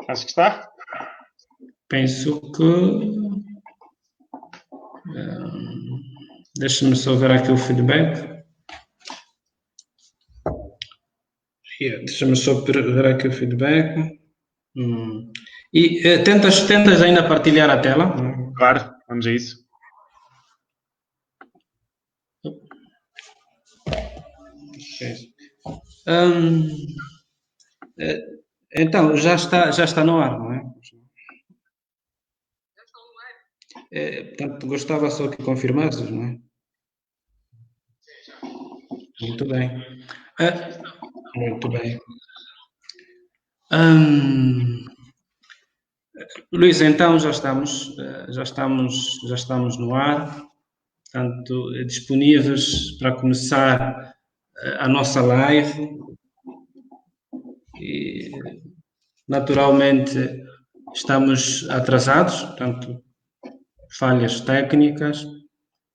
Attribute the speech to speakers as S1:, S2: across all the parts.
S1: Acho que está.
S2: Penso que. Deixa-me só ver aqui o feedback. Deixa-me só ver aqui o feedback. E tentas ainda partilhar a tela?
S1: Claro, vamos a isso.
S2: Então, já está no ar, não é? Portanto, gostava só que confirmasses, não é? Muito bem. Muito bem. Luís, então já estamos no ar, portanto, disponíveis para começar a nossa live. E, naturalmente, estamos atrasados, portanto, falhas técnicas.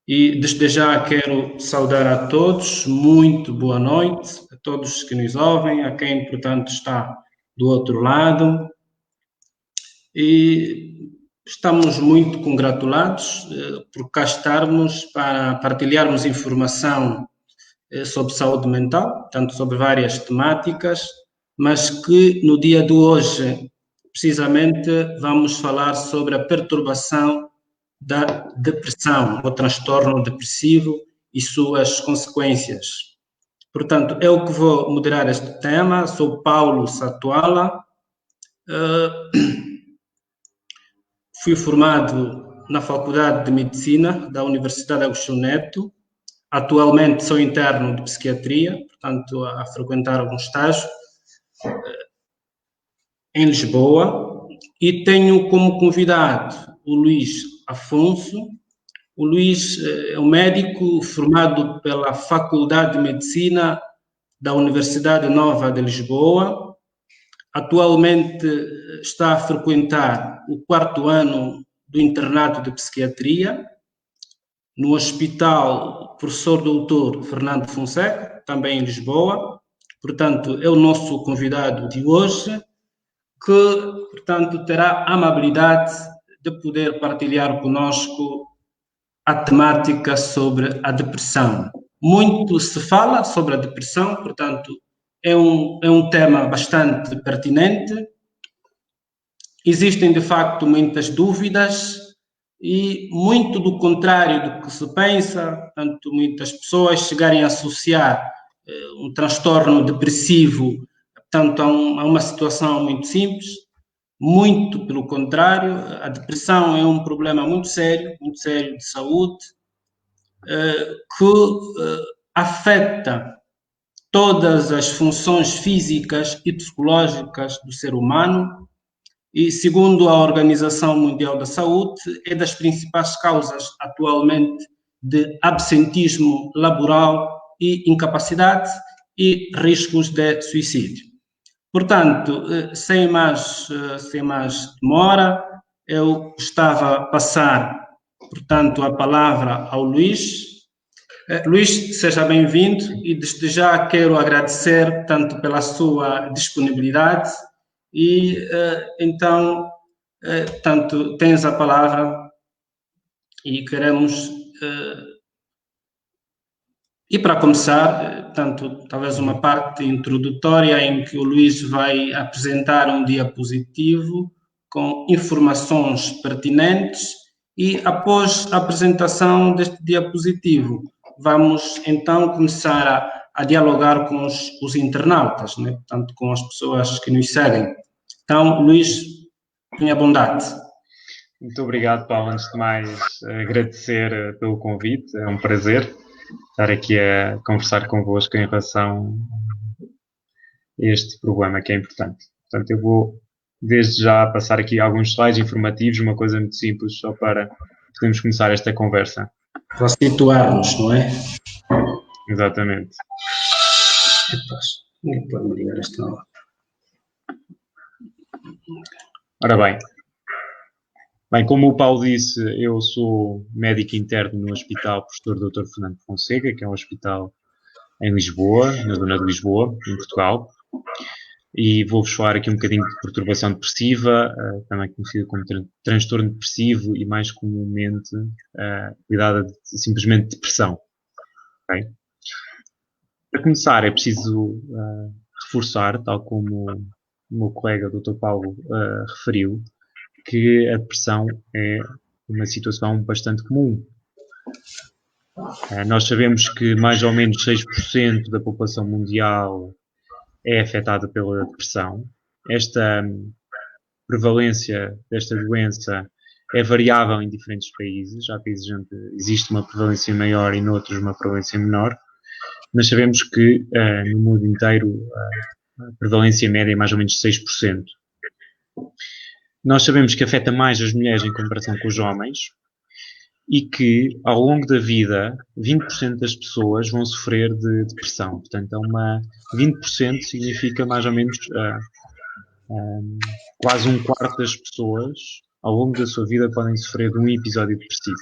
S2: E desde já quero saudar a todos, muito boa noite, a todos que nos ouvem, a quem, portanto, está do outro lado. E estamos muito congratulados por cá estarmos para partilharmos informação sobre saúde mental, tanto sobre várias temáticas, mas que no dia de hoje, precisamente, vamos falar sobre a perturbação da depressão, o transtorno depressivo e suas consequências. Portanto, eu que vou moderar este tema, sou Paulo Satuala, fui formado na Faculdade de Medicina da Universidade Agostinho Neto. Atualmente sou interno de Psiquiatria, portanto, a frequentar um estágio em Lisboa. E tenho como convidado o Luís Afonso. O Luís é um médico formado pela Faculdade de Medicina da Universidade Nova de Lisboa. Atualmente está a frequentar o 4º ano do internato de Psiquiatria no Hospital Professor Doutor Fernando Fonseca, também em Lisboa. Portanto, é o nosso convidado de hoje, que, portanto, terá a amabilidade de poder partilhar conosco a temática sobre a depressão. Muito se fala sobre a depressão, portanto, é um tema bastante pertinente. Existem, de facto, muitas dúvidas e muito do contrário do que se pensa, portanto, muitas pessoas chegarem a associar um transtorno depressivo, portanto, a uma situação muito simples. Muito pelo contrário, a depressão é um problema muito sério de saúde, que afeta todas as funções físicas e psicológicas do ser humano e, segundo a Organização Mundial da Saúde, é das principais causas atualmente de absentismo laboral e incapacidade e riscos de suicídio. Portanto, sem mais demora, eu gostava de passar, portanto, a palavra ao Luís. Luís, seja bem-vindo e desde já quero agradecer tanto pela sua disponibilidade e então, tanto tens a palavra e queremos... E para começar, tanto talvez uma parte introdutória em que o Luís vai apresentar um diapositivo com informações pertinentes e após a apresentação deste diapositivo vamos então começar a dialogar com os internautas, né? Portanto, com as pessoas que nos seguem. Então, Luís, tenha bondade.
S1: Muito obrigado, Paulo. Antes de mais, agradecer pelo convite. É um prazer estar aqui a conversar convosco em relação a este problema que é importante. Portanto, eu vou desde já passar aqui alguns slides informativos, uma coisa muito simples, só para podermos começar esta conversa.
S2: Para situar-nos, não é?
S1: Exatamente.
S2: Ninguém pode me ligar esta hora.
S1: Ora bem, como o Paulo disse, eu sou médico interno no Hospital Professor Dr. Fernando Fonseca, que é um hospital em Lisboa, na zona de Lisboa, em Portugal. e vou-vos falar aqui um bocadinho de perturbação depressiva, também conhecida como transtorno depressivo e mais comumente cuidada simplesmente de depressão. Okay? Para começar, é preciso reforçar, tal como o meu colega Dr. Paulo referiu, que a depressão é uma situação bastante comum. Nós sabemos que mais ou menos 6% da população mundial é afetada pela depressão. Esta prevalência desta doença é variável em diferentes países. Há países onde existe uma prevalência maior e noutros uma prevalência menor. Mas sabemos que no mundo inteiro a prevalência média é mais ou menos 6%. Nós sabemos que afeta mais as mulheres em comparação com os homens e que, ao longo da vida, 20% das pessoas vão sofrer de depressão. Portanto, 20% significa mais ou menos quase um quarto das pessoas, ao longo da sua vida, podem sofrer de um episódio depressivo.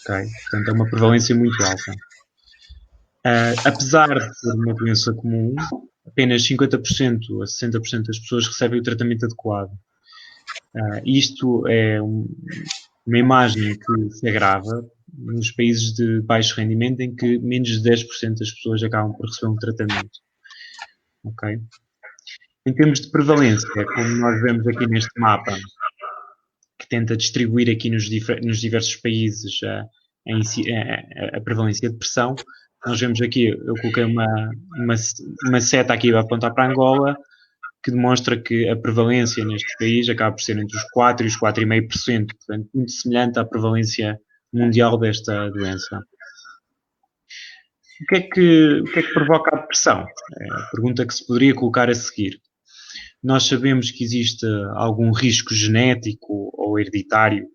S1: Okay? Portanto, é uma prevalência muito alta. Apesar de ser uma doença comum, apenas 50% a 60% das pessoas recebem o tratamento adequado. Isto é uma imagem que se agrava nos países de baixo rendimento, em que menos de 10% das pessoas acabam por receber um tratamento. Okay? Em termos de prevalência, como nós vemos aqui neste mapa, que tenta distribuir aqui nos diversos países a prevalência de depressão, nós vemos aqui, eu coloquei uma seta aqui a apontar para Angola, que demonstra que a prevalência neste país acaba por ser entre os 4% e os 4,5%, portanto, muito semelhante à prevalência mundial desta doença. O que é que provoca a depressão? É a pergunta que se poderia colocar a seguir. Nós sabemos que existe algum risco genético ou hereditário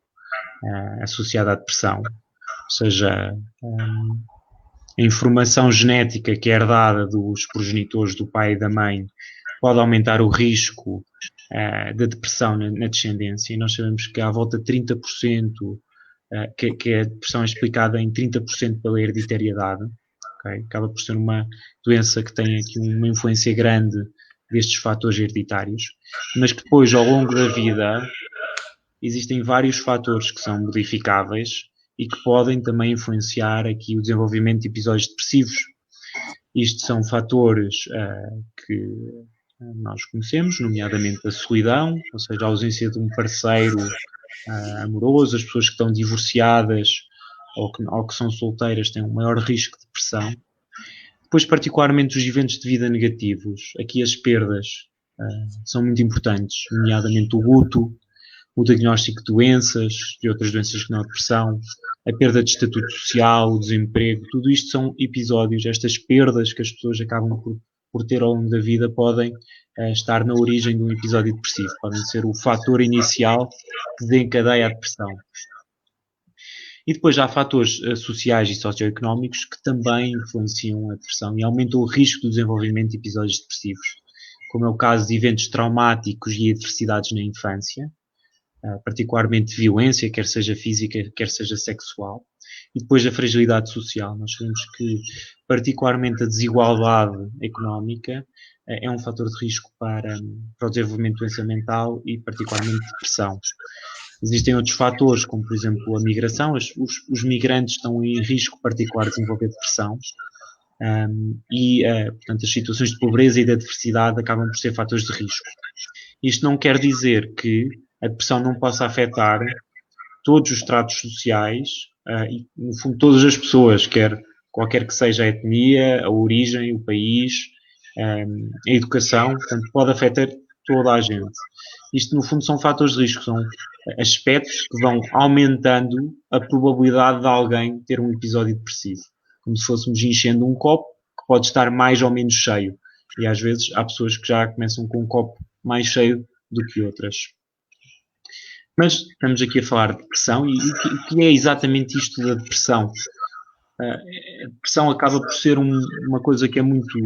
S1: associado à depressão, ou seja, a informação genética que é herdada dos progenitores do pai e da mãe pode aumentar o risco da depressão na descendência, e nós sabemos que à volta de 30%, que a depressão é explicada em 30% pela hereditariedade. Okay? Acaba por ser uma doença que tem aqui uma influência grande destes fatores hereditários, mas que depois, ao longo da vida, existem vários fatores que são modificáveis e que podem também influenciar aqui o desenvolvimento de episódios depressivos. Isto são fatores que nós conhecemos, nomeadamente a solidão, ou seja, a ausência de um parceiro amoroso, as pessoas que estão divorciadas ou que são solteiras têm um maior risco de depressão. Depois, particularmente, os eventos de vida negativos. Aqui as perdas são muito importantes, nomeadamente o luto, o diagnóstico de doenças, de outras doenças que não a depressão, a perda de estatuto social, o desemprego, tudo isto são episódios, estas perdas que as pessoas acabam por ter ao longo da vida podem estar na origem de um episódio depressivo, podem ser o fator inicial que desencadeia a depressão. E depois há fatores sociais e socioeconómicos que também influenciam a depressão e aumentam o risco do desenvolvimento de episódios depressivos, como é o caso de eventos traumáticos e adversidades na infância, particularmente violência, quer seja física, quer seja sexual, e depois a fragilidade social. Nós sabemos que, particularmente, a desigualdade económica é um fator de risco para o desenvolvimento de doença mental e, particularmente, depressão. Existem outros fatores, como, por exemplo, a migração. Os migrantes estão em risco particular de desenvolver depressão. Portanto, as situações de pobreza e de adversidade acabam por ser fatores de risco. Isto não quer dizer que a depressão não possa afetar todos os estratos sociais e, no fundo, todas as pessoas, qualquer que seja a etnia, a origem, o país, a educação, portanto, pode afetar toda a gente. Isto, no fundo, são fatores de risco, são aspectos que vão aumentando a probabilidade de alguém ter um episódio depressivo. Como se fôssemos enchendo um copo que pode estar mais ou menos cheio. E, às vezes, há pessoas que já começam com um copo mais cheio do que outras. Mas estamos aqui a falar de depressão e o que é exatamente isto da depressão? A depressão acaba por ser uma coisa que é muito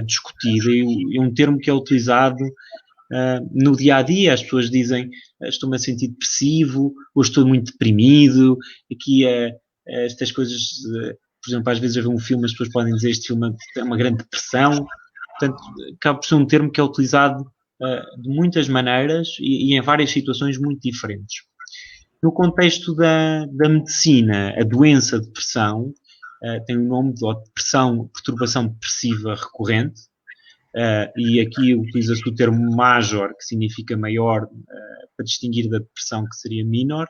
S1: discutida e um termo que é utilizado no dia a dia. As pessoas dizem estou-me a sentir depressivo ou estou muito deprimido. Aqui estas coisas, por exemplo, às vezes a ver um filme as pessoas podem dizer este filme é uma grande depressão. Portanto, acaba por ser um termo que é utilizado de muitas maneiras e em várias situações muito diferentes. No contexto da medicina, a doença de depressão tem o nome de depressão, perturbação depressiva recorrente, e aqui utiliza-se o termo major, que significa maior, para distinguir da depressão, que seria minor.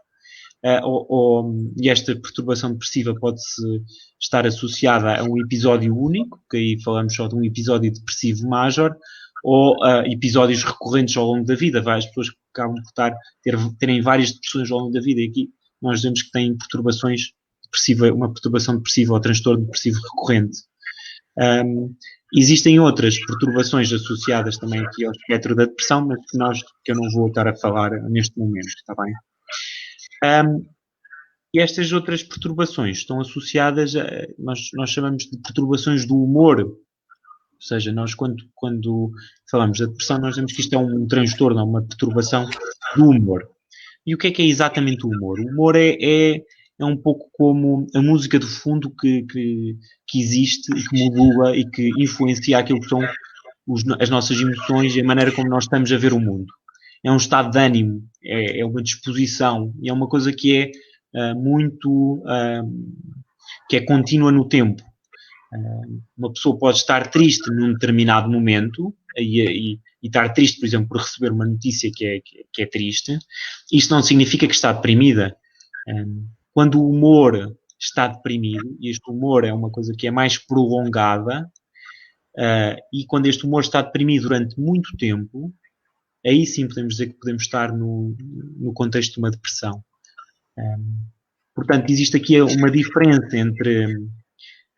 S1: E esta perturbação depressiva pode-se estar associada a um episódio único, que aí falamos só de um episódio depressivo major, ou episódios recorrentes ao longo da vida. Várias pessoas que acabam por terem várias depressões ao longo da vida, e aqui nós dizemos que têm perturbações depressiva, uma perturbação depressiva ou transtorno depressivo recorrente. Existem outras perturbações associadas também aqui ao espectro da depressão, mas que eu não vou estar a falar neste momento, está bem? E estas outras perturbações estão associadas nós chamamos de perturbações do humor. Ou seja, nós quando falamos da depressão, nós dizemos que isto é um transtorno, uma perturbação do humor. E o que é exatamente o humor? O humor é um pouco como a música de fundo que existe e que modula e que influencia aquilo que são as nossas emoções e a maneira como nós estamos a ver o mundo. É um estado de ânimo, é uma disposição, e é uma coisa que é que é contínua no tempo. Uma pessoa pode estar triste num determinado momento e estar triste, por exemplo, por receber uma notícia que é triste. Isto não significa que está deprimida. Quando o humor está deprimido, e este humor é uma coisa que é mais prolongada, e quando este humor está deprimido durante muito tempo, aí sim podemos dizer que podemos estar no contexto de uma depressão. Portanto, existe aqui uma diferença entre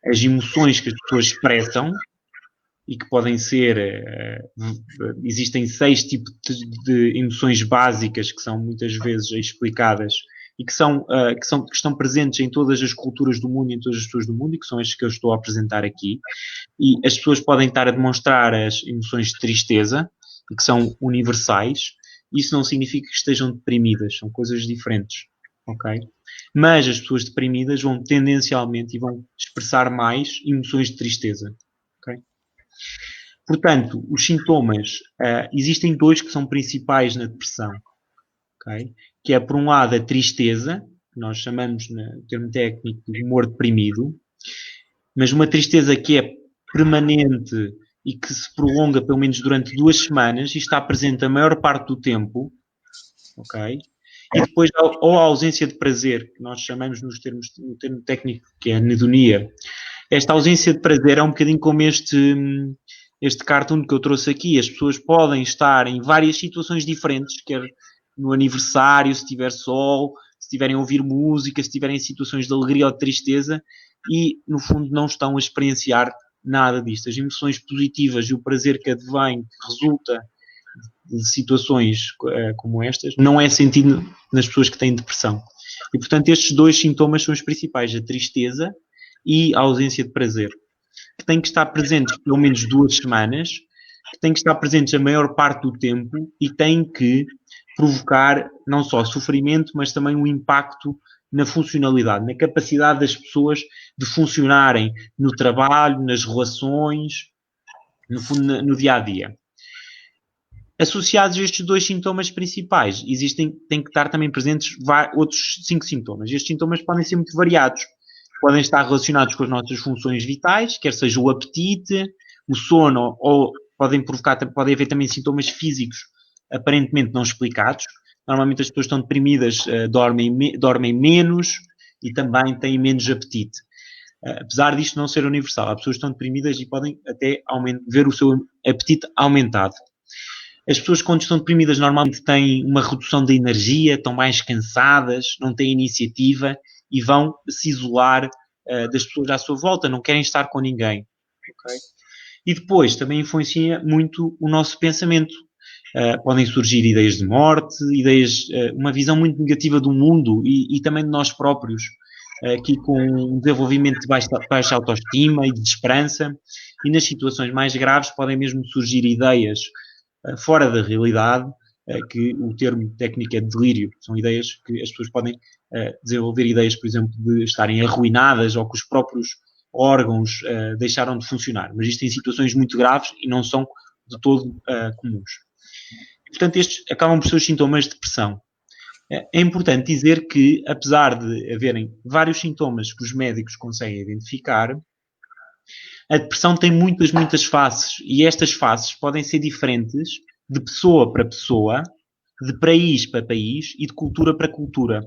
S1: as emoções que as pessoas expressam e que podem ser... existem 6 tipos de emoções básicas que são muitas vezes explicadas e que estão presentes em todas as culturas do mundo e em todas as pessoas do mundo, e que são estas que eu estou a apresentar aqui. E as pessoas podem estar a demonstrar as emoções de tristeza, e que são universais. Isso não significa que estejam deprimidas, são coisas diferentes, ok? Mas as pessoas deprimidas vão tendencialmente e vão expressar mais emoções de tristeza, ok? Portanto, os sintomas, existem 2 que são principais na depressão, ok? Que é, por um lado, a tristeza, que nós chamamos, no termo técnico, de humor deprimido, mas uma tristeza que é permanente e que se prolonga pelo menos durante 2 semanas e está presente a maior parte do tempo, ok? E depois, ou a ausência de prazer, que nós chamamos no termo técnico, que é anedonia. Esta ausência de prazer é um bocadinho como este cartoon que eu trouxe aqui. As pessoas podem estar em várias situações diferentes, quer no aniversário, se tiver sol, se estiverem a ouvir música, se estiverem em situações de alegria ou de tristeza, e, no fundo, não estão a experienciar nada disto. As emoções positivas e o prazer que advém, que resulta de situações como estas, não é sentido nas pessoas que têm depressão. E, portanto, estes 2 sintomas são os principais, a tristeza e a ausência de prazer, que têm que estar presentes pelo menos 2 semanas, que têm que estar presentes a maior parte do tempo e têm que provocar não só sofrimento, mas também um impacto na funcionalidade, na capacidade das pessoas de funcionarem no trabalho, nas relações, no fundo, no dia-a-dia. Associados a estes 2 sintomas principais, têm que estar também presentes outros 5 sintomas. Estes sintomas podem ser muito variados. Podem estar relacionados com as nossas funções vitais, quer seja o apetite, o sono, ou pode haver também sintomas físicos aparentemente não explicados. Normalmente as pessoas estão deprimidas, dormem menos e também têm menos apetite. Apesar disto não ser universal, as pessoas estão deprimidas e podem até ver o seu apetite aumentado. As pessoas, quando estão deprimidas, normalmente têm uma redução da energia, estão mais cansadas, não têm iniciativa e vão se isolar das pessoas à sua volta, não querem estar com ninguém. Okay? E depois também influencia muito o nosso pensamento. Podem surgir ideias de morte, uma visão muito negativa do mundo e também de nós próprios, aqui com um desenvolvimento de baixa autoestima e de desesperança, e nas situações mais graves podem mesmo surgir ideias fora da realidade, que o termo técnico é delírio. São ideias que as pessoas podem desenvolver ideias, por exemplo, de estarem arruinadas ou órgãos deixaram de funcionar. Mas isto em situações muito graves e não são de todo comuns. Portanto, estes acabam por ser os sintomas de depressão. É importante dizer que, apesar de haverem vários sintomas que os médicos conseguem identificar, a depressão tem muitas, muitas faces. E estas faces podem ser diferentes de pessoa para pessoa, de país para país e de cultura para cultura.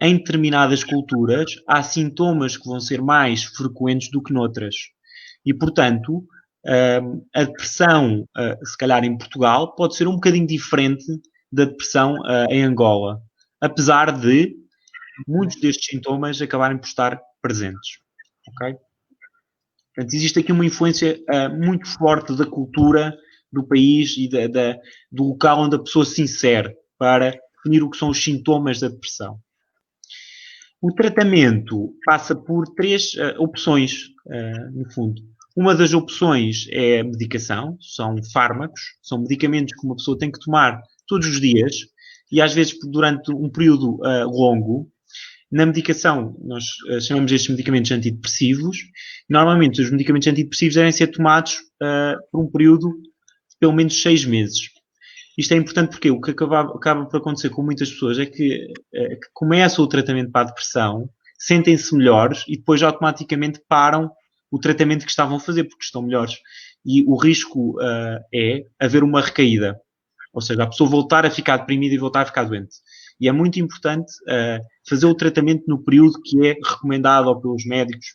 S1: Em determinadas culturas, há sintomas que vão ser mais frequentes do que noutras. E, portanto, a depressão, se calhar em Portugal, pode ser um bocadinho diferente da depressão em Angola, apesar de muitos destes sintomas acabarem por estar presentes. Ok? Portanto, existe aqui uma influência muito forte da cultura do país e do local onde a pessoa se insere para definir o que são os sintomas da depressão. O tratamento passa por 3 opções, no fundo. Uma das opções é a medicação, são fármacos, são medicamentos que uma pessoa tem que tomar todos os dias e às vezes durante um período longo. Na medicação, nós chamamos estes medicamentos antidepressivos. Normalmente, os medicamentos antidepressivos devem ser tomados por um período de pelo menos 6 meses. Isto é importante porque o que acaba por acontecer com muitas pessoas é que começam o tratamento para a depressão, sentem-se melhores e depois automaticamente param o tratamento que estavam a fazer porque estão melhores. E o risco é haver uma recaída. Ou seja, a pessoa voltar a ficar deprimida e voltar a ficar doente. E é muito importante fazer o tratamento no período que é recomendado ou pelos médicos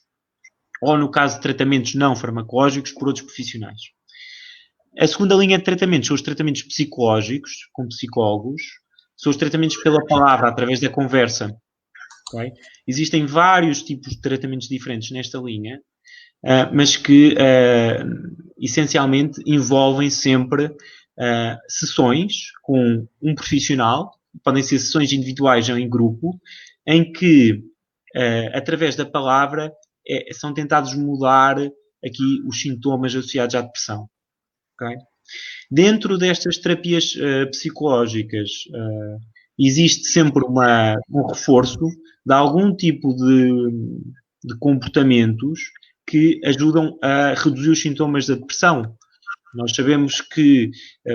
S1: ou, no caso de tratamentos não farmacológicos, por outros profissionais. A segunda linha de tratamentos são os tratamentos psicológicos, com psicólogos. São os tratamentos pela palavra, através da conversa. Okay? Existem vários tipos de tratamentos diferentes nesta linha, mas que, essencialmente, envolvem sempre sessões com um profissional, podem ser sessões individuais ou em grupo, em que, através da palavra, são tentados mudar aqui os sintomas associados à depressão. Okay? Dentro destas terapias psicológicas, existe sempre um reforço de algum tipo de comportamentos que ajudam a reduzir os sintomas da depressão. Nós sabemos que,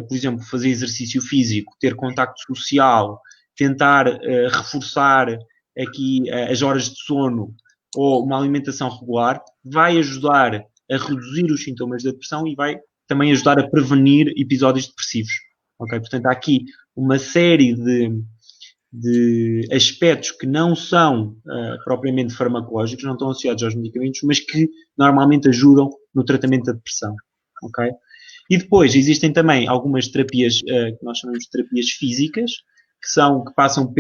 S1: por exemplo, fazer exercício físico, ter contacto social, tentar reforçar aqui as horas de sono ou uma alimentação regular, vai ajudar a reduzir os sintomas da depressão e vai também ajudar a prevenir episódios depressivos. Okay? Portanto, há aqui uma série de aspectos que não são propriamente farmacológicos, não estão associados aos medicamentos, mas que normalmente ajudam no tratamento da depressão. Okay? E depois existem também algumas terapias que nós chamamos de terapias físicas, que passam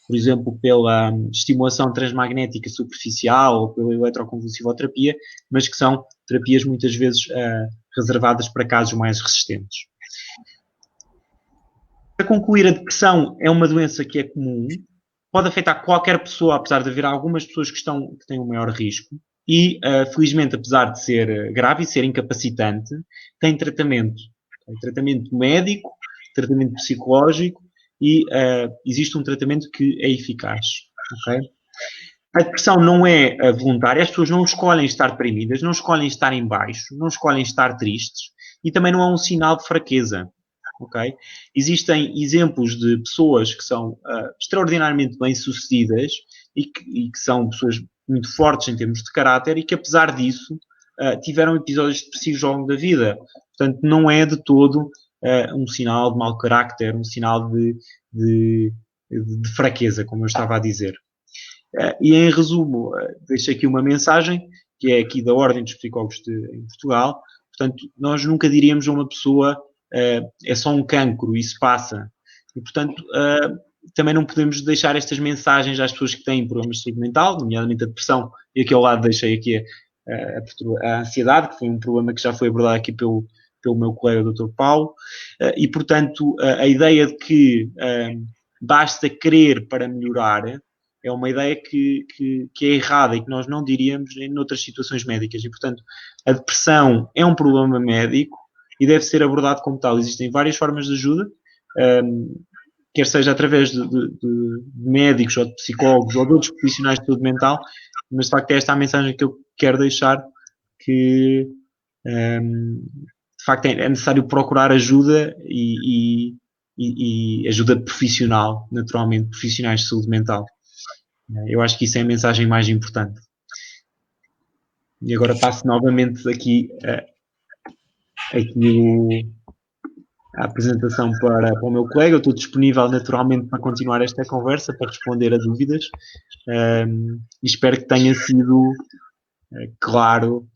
S1: por exemplo, pela estimulação transmagnética superficial ou pela eletroconvulsivoterapia, mas que são terapias muitas vezes reservadas para casos mais resistentes. Para concluir, a depressão é uma doença que é comum, pode afetar qualquer pessoa, apesar de haver algumas pessoas que têm um maior risco, e, felizmente, apesar de ser grave e ser incapacitante, tem tratamento. Tem tratamento médico, tratamento psicológico e existe um tratamento que é eficaz. Okay? A depressão não é voluntária, as pessoas não escolhem estar deprimidas, não escolhem estar em baixo, não escolhem estar tristes e também não é um sinal de fraqueza. Okay? Existem exemplos de pessoas que são extraordinariamente bem-sucedidas e que são pessoas muito fortes em termos de caráter e que, apesar disso, tiveram episódios depressivos ao longo da vida. Portanto, não é de todo um sinal de mau carácter, um sinal de fraqueza, como eu estava a dizer. E, em resumo, deixo aqui uma mensagem, que é aqui da Ordem dos Psicólogos em Portugal. Portanto, nós nunca diríamos a uma pessoa é só um cancro, isso passa. E, portanto, também não podemos deixar estas mensagens às pessoas que têm problemas de saúde mental, nomeadamente a depressão, e aqui ao lado deixei aqui a ansiedade, que foi um problema que já foi abordado aqui pelo meu colega Dr. Paulo, e, portanto, a ideia de que basta querer para melhorar é uma ideia que é errada e que nós não diríamos em outras situações médicas. E, portanto, a depressão é um problema médico e deve ser abordado como tal. Existem várias formas de ajuda. quer seja através de médicos ou de psicólogos ou de outros profissionais de saúde mental, mas de facto é esta a mensagem que eu quero deixar, que de facto é necessário procurar ajuda e ajuda profissional, naturalmente, profissionais de saúde mental. Eu acho que isso é a mensagem mais importante. E agora passo novamente aqui a apresentação para o meu colega. Eu estou disponível naturalmente para continuar esta conversa, para responder a dúvidas, e espero que tenha sido claro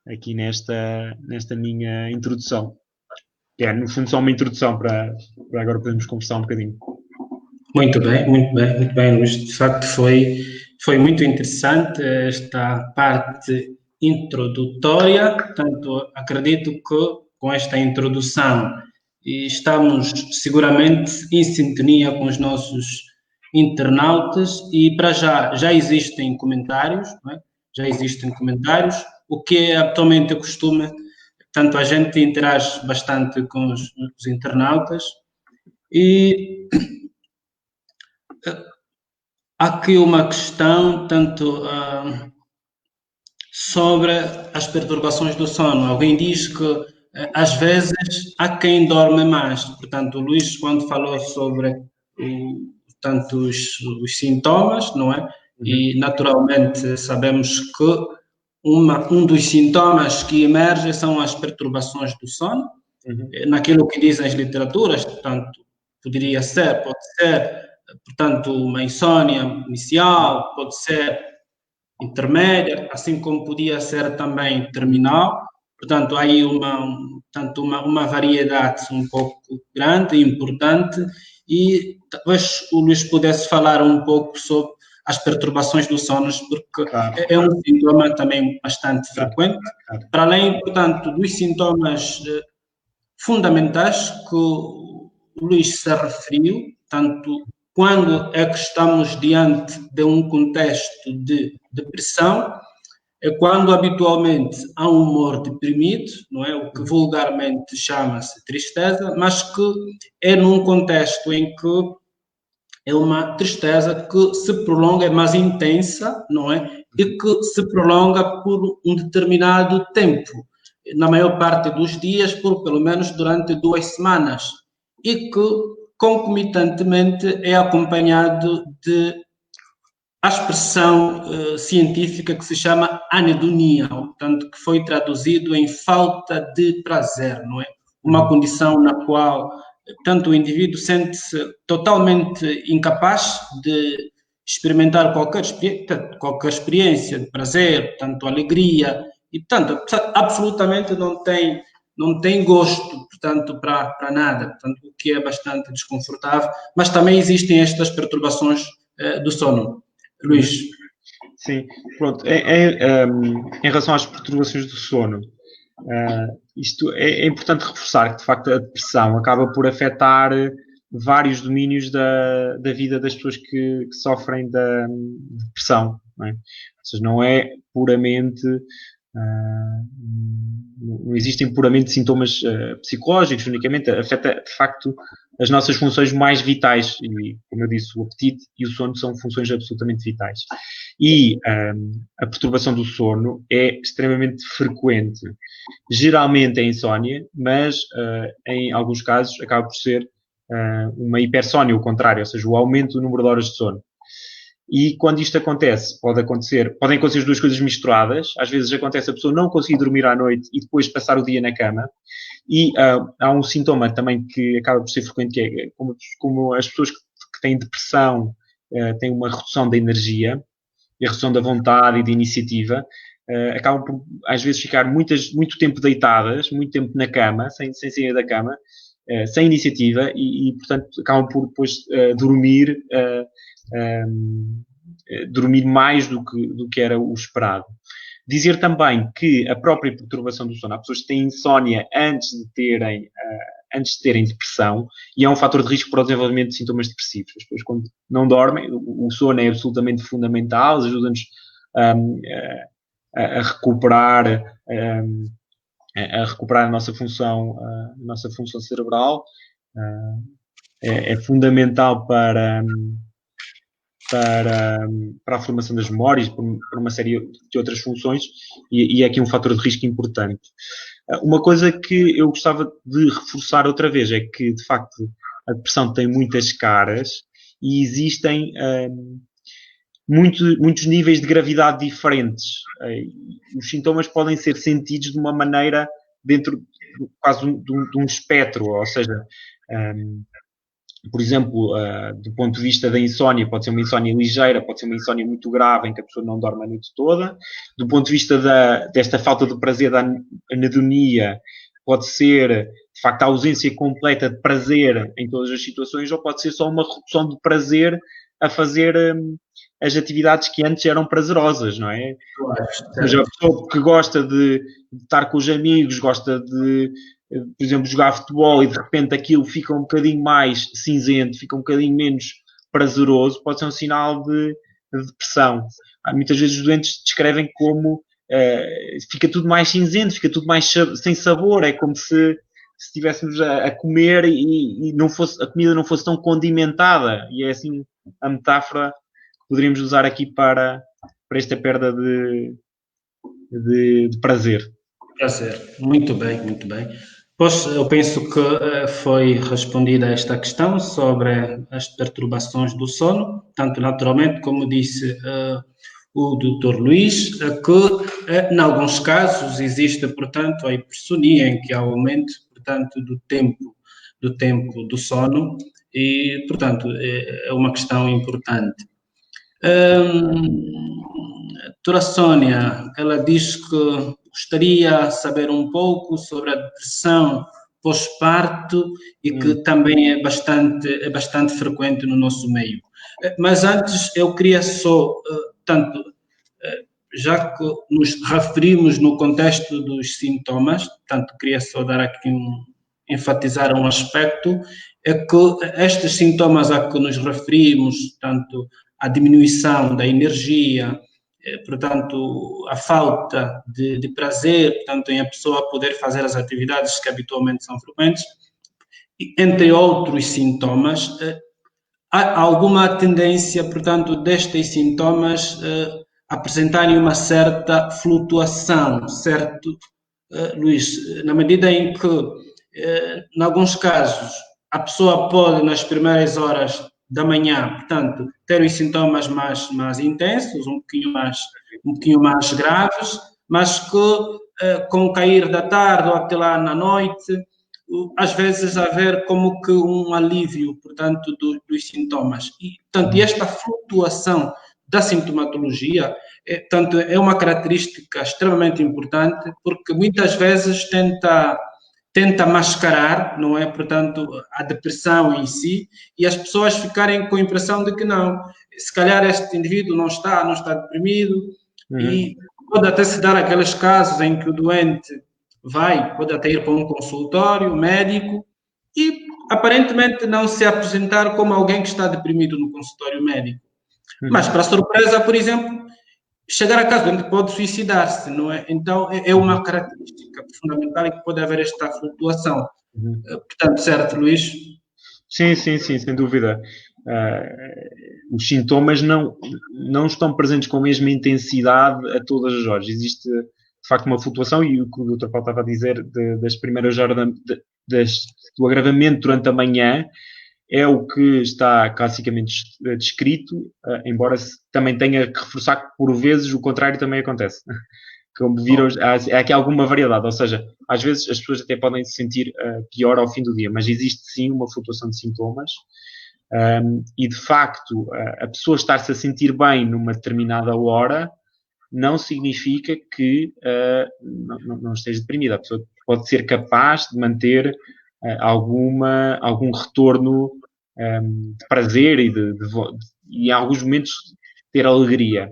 S1: aqui nesta minha introdução. Que é, no fundo, só uma introdução para agora podermos conversar um bocadinho.
S2: Muito bem, Luís. De facto, foi muito interessante esta parte introdutória. Portanto, acredito que com esta introdução estamos seguramente em sintonia com os nossos internautas e para já existem comentários, não é? Já existem comentários, o que é atualmente o costume. Portanto, a gente interage bastante com os internautas e há aqui uma questão, tanto sobre as perturbações do sono. Alguém diz que, às vezes, há quem dorme mais. Portanto, o Luís, quando falou sobre tanto os sintomas, não é? E, naturalmente, sabemos que um dos sintomas que emerge são as perturbações do sono. Naquilo que dizem as literaturas, portanto, pode ser, portanto, uma insônia inicial, pode ser intermédia, assim como podia ser também terminal. Portanto, há aí uma variedade um pouco grande e importante e talvez o Luís pudesse falar um pouco sobre as perturbações do sono, porque é um sintoma também bastante frequente. Para além, portanto, dos sintomas fundamentais que o Luís se referiu, tanto quando é que estamos diante de um contexto de depressão, é quando habitualmente há um humor deprimido, não é? O que vulgarmente chama-se tristeza, mas que é num contexto em que é uma tristeza que se prolonga, é mais intensa, não é? E que se prolonga por um determinado tempo, na maior parte dos dias, por pelo menos durante 2 semanas, e que concomitantemente é acompanhado de a expressão científica que se chama anedonia, portanto, que foi traduzido em falta de prazer, não é? Uma condição na qual tanto o indivíduo sente-se totalmente incapaz de experimentar qualquer experiência de prazer, tanto alegria, e portanto, absolutamente não tem gosto, portanto, para nada, portanto, o que é bastante desconfortável, mas também existem estas perturbações do sono. Luís.
S1: Sim, pronto. Em relação às perturbações do sono, isto é importante reforçar que, de facto, a depressão acaba por afetar vários domínios da vida das pessoas que sofrem da depressão. Não é? Ou seja, não é puramente. Não existem puramente sintomas psicológicos, unicamente. Afeta, de facto, as nossas funções mais vitais. E, como eu disse, o apetite e o sono são funções absolutamente vitais. E a perturbação do sono é extremamente frequente. Geralmente é insónia, mas em alguns casos acaba por ser uma hipersónia, o contrário, ou seja, o aumento do número de horas de sono. E quando isto acontece, podem acontecer as duas coisas misturadas. Às vezes acontece a pessoa não conseguir dormir à noite e depois passar o dia na cama. E há um sintoma também que acaba por ser frequente, que é como as pessoas que têm depressão têm uma redução da energia e a redução da vontade e da iniciativa, acabam por, às vezes, ficar muito tempo deitadas, muito tempo na cama, sem sair da cama, sem iniciativa e, portanto, acabam por depois dormir mais do que era o esperado. Dizer também que a própria perturbação do sono, há pessoas que têm insónia antes de terem depressão, e é um fator de risco para o desenvolvimento de sintomas depressivos. As pessoas, quando não dormem, o sono é absolutamente fundamental, ajuda-nos a recuperar a nossa função cerebral, é fundamental para a formação das memórias, por uma série de outras funções, e é aqui um fator de risco importante. Uma coisa que eu gostava de reforçar outra vez é que, de facto, a depressão tem muitas caras e existem muitos níveis de gravidade diferentes. Os sintomas podem ser sentidos de uma maneira dentro quase de um espectro, ou seja, por exemplo, do ponto de vista da insónia, pode ser uma insónia ligeira, pode ser uma insónia muito grave, em que a pessoa não dorme a noite toda. Do ponto de vista desta falta de prazer, da anedonia, pode ser, de facto, a ausência completa de prazer em todas as situações, ou pode ser só uma redução de prazer a fazer as atividades que antes eram prazerosas, não é? Ou seja, a pessoa que gosta de estar com os amigos, gosta de, por exemplo, jogar futebol e de repente aquilo fica um bocadinho mais cinzento, fica um bocadinho menos prazeroso, pode ser um sinal de depressão. Muitas vezes os doentes descrevem como fica tudo mais cinzento, fica tudo mais sem sabor, é como se estivéssemos a comer e não fosse, a comida não fosse tão condimentada, e é assim a metáfora que poderíamos usar aqui para esta perda de prazer.
S2: Prazer, muito bem, muito bem. Pois, eu penso que foi respondida esta questão sobre as perturbações do sono, tanto naturalmente, como disse o Dr. Luís, que em alguns casos existe, portanto, a hipersonia, em que há aumento, portanto, do tempo do sono, e, portanto, é uma questão importante. A doutora Sónia, ela diz que gostaria de saber um pouco sobre a depressão pós-parto e que também é bastante frequente no nosso meio. Mas antes eu queria só, já que nos referimos no contexto dos sintomas, queria só dar aqui enfatizar um aspecto, é que estes sintomas a que nos referimos, tanto a diminuição da energia, portanto, a falta de prazer, portanto, em a pessoa poder fazer as atividades que habitualmente são frequentes, entre outros sintomas, há alguma tendência, portanto, destes sintomas apresentarem uma certa flutuação, certo, Luís? Na medida em que, em alguns casos, a pessoa pode, nas primeiras horas da manhã, portanto, ter os sintomas mais intensos, um pouquinho mais graves, mas que com o cair da tarde ou até lá na noite, às vezes haver como que um alívio, portanto, dos sintomas. E, portanto, esta flutuação da sintomatologia é uma característica extremamente importante, porque muitas vezes tenta mascarar, não é? Portanto, a depressão em si, e as pessoas ficarem com a impressão de que não, se calhar este indivíduo não está deprimido, e pode até se dar aqueles casos em que o doente pode até ir para um consultório médico e aparentemente não se apresentar como alguém que está deprimido no consultório médico. Mas, para surpresa, por exemplo, chegar a casa, onde pode suicidar-se, não é? Então, é uma característica fundamental em que pode haver esta flutuação. Portanto, certo, Luís?
S1: Sim, sem dúvida. Os sintomas não estão presentes com a mesma intensidade a todas as horas. Existe, de facto, uma flutuação, e o que o Dr. Paulo estava a dizer das primeiras horas do agravamento durante a manhã é o que está classicamente descrito, embora também tenha que reforçar que, por vezes, o contrário também acontece. Como viram, há aqui alguma variedade, ou seja, às vezes as pessoas até podem se sentir pior ao fim do dia, mas existe sim uma flutuação de sintomas, e de facto a pessoa estar-se a sentir bem numa determinada hora não significa que não esteja deprimida. A pessoa pode ser capaz de manter algum retorno de prazer e em alguns momentos ter alegria.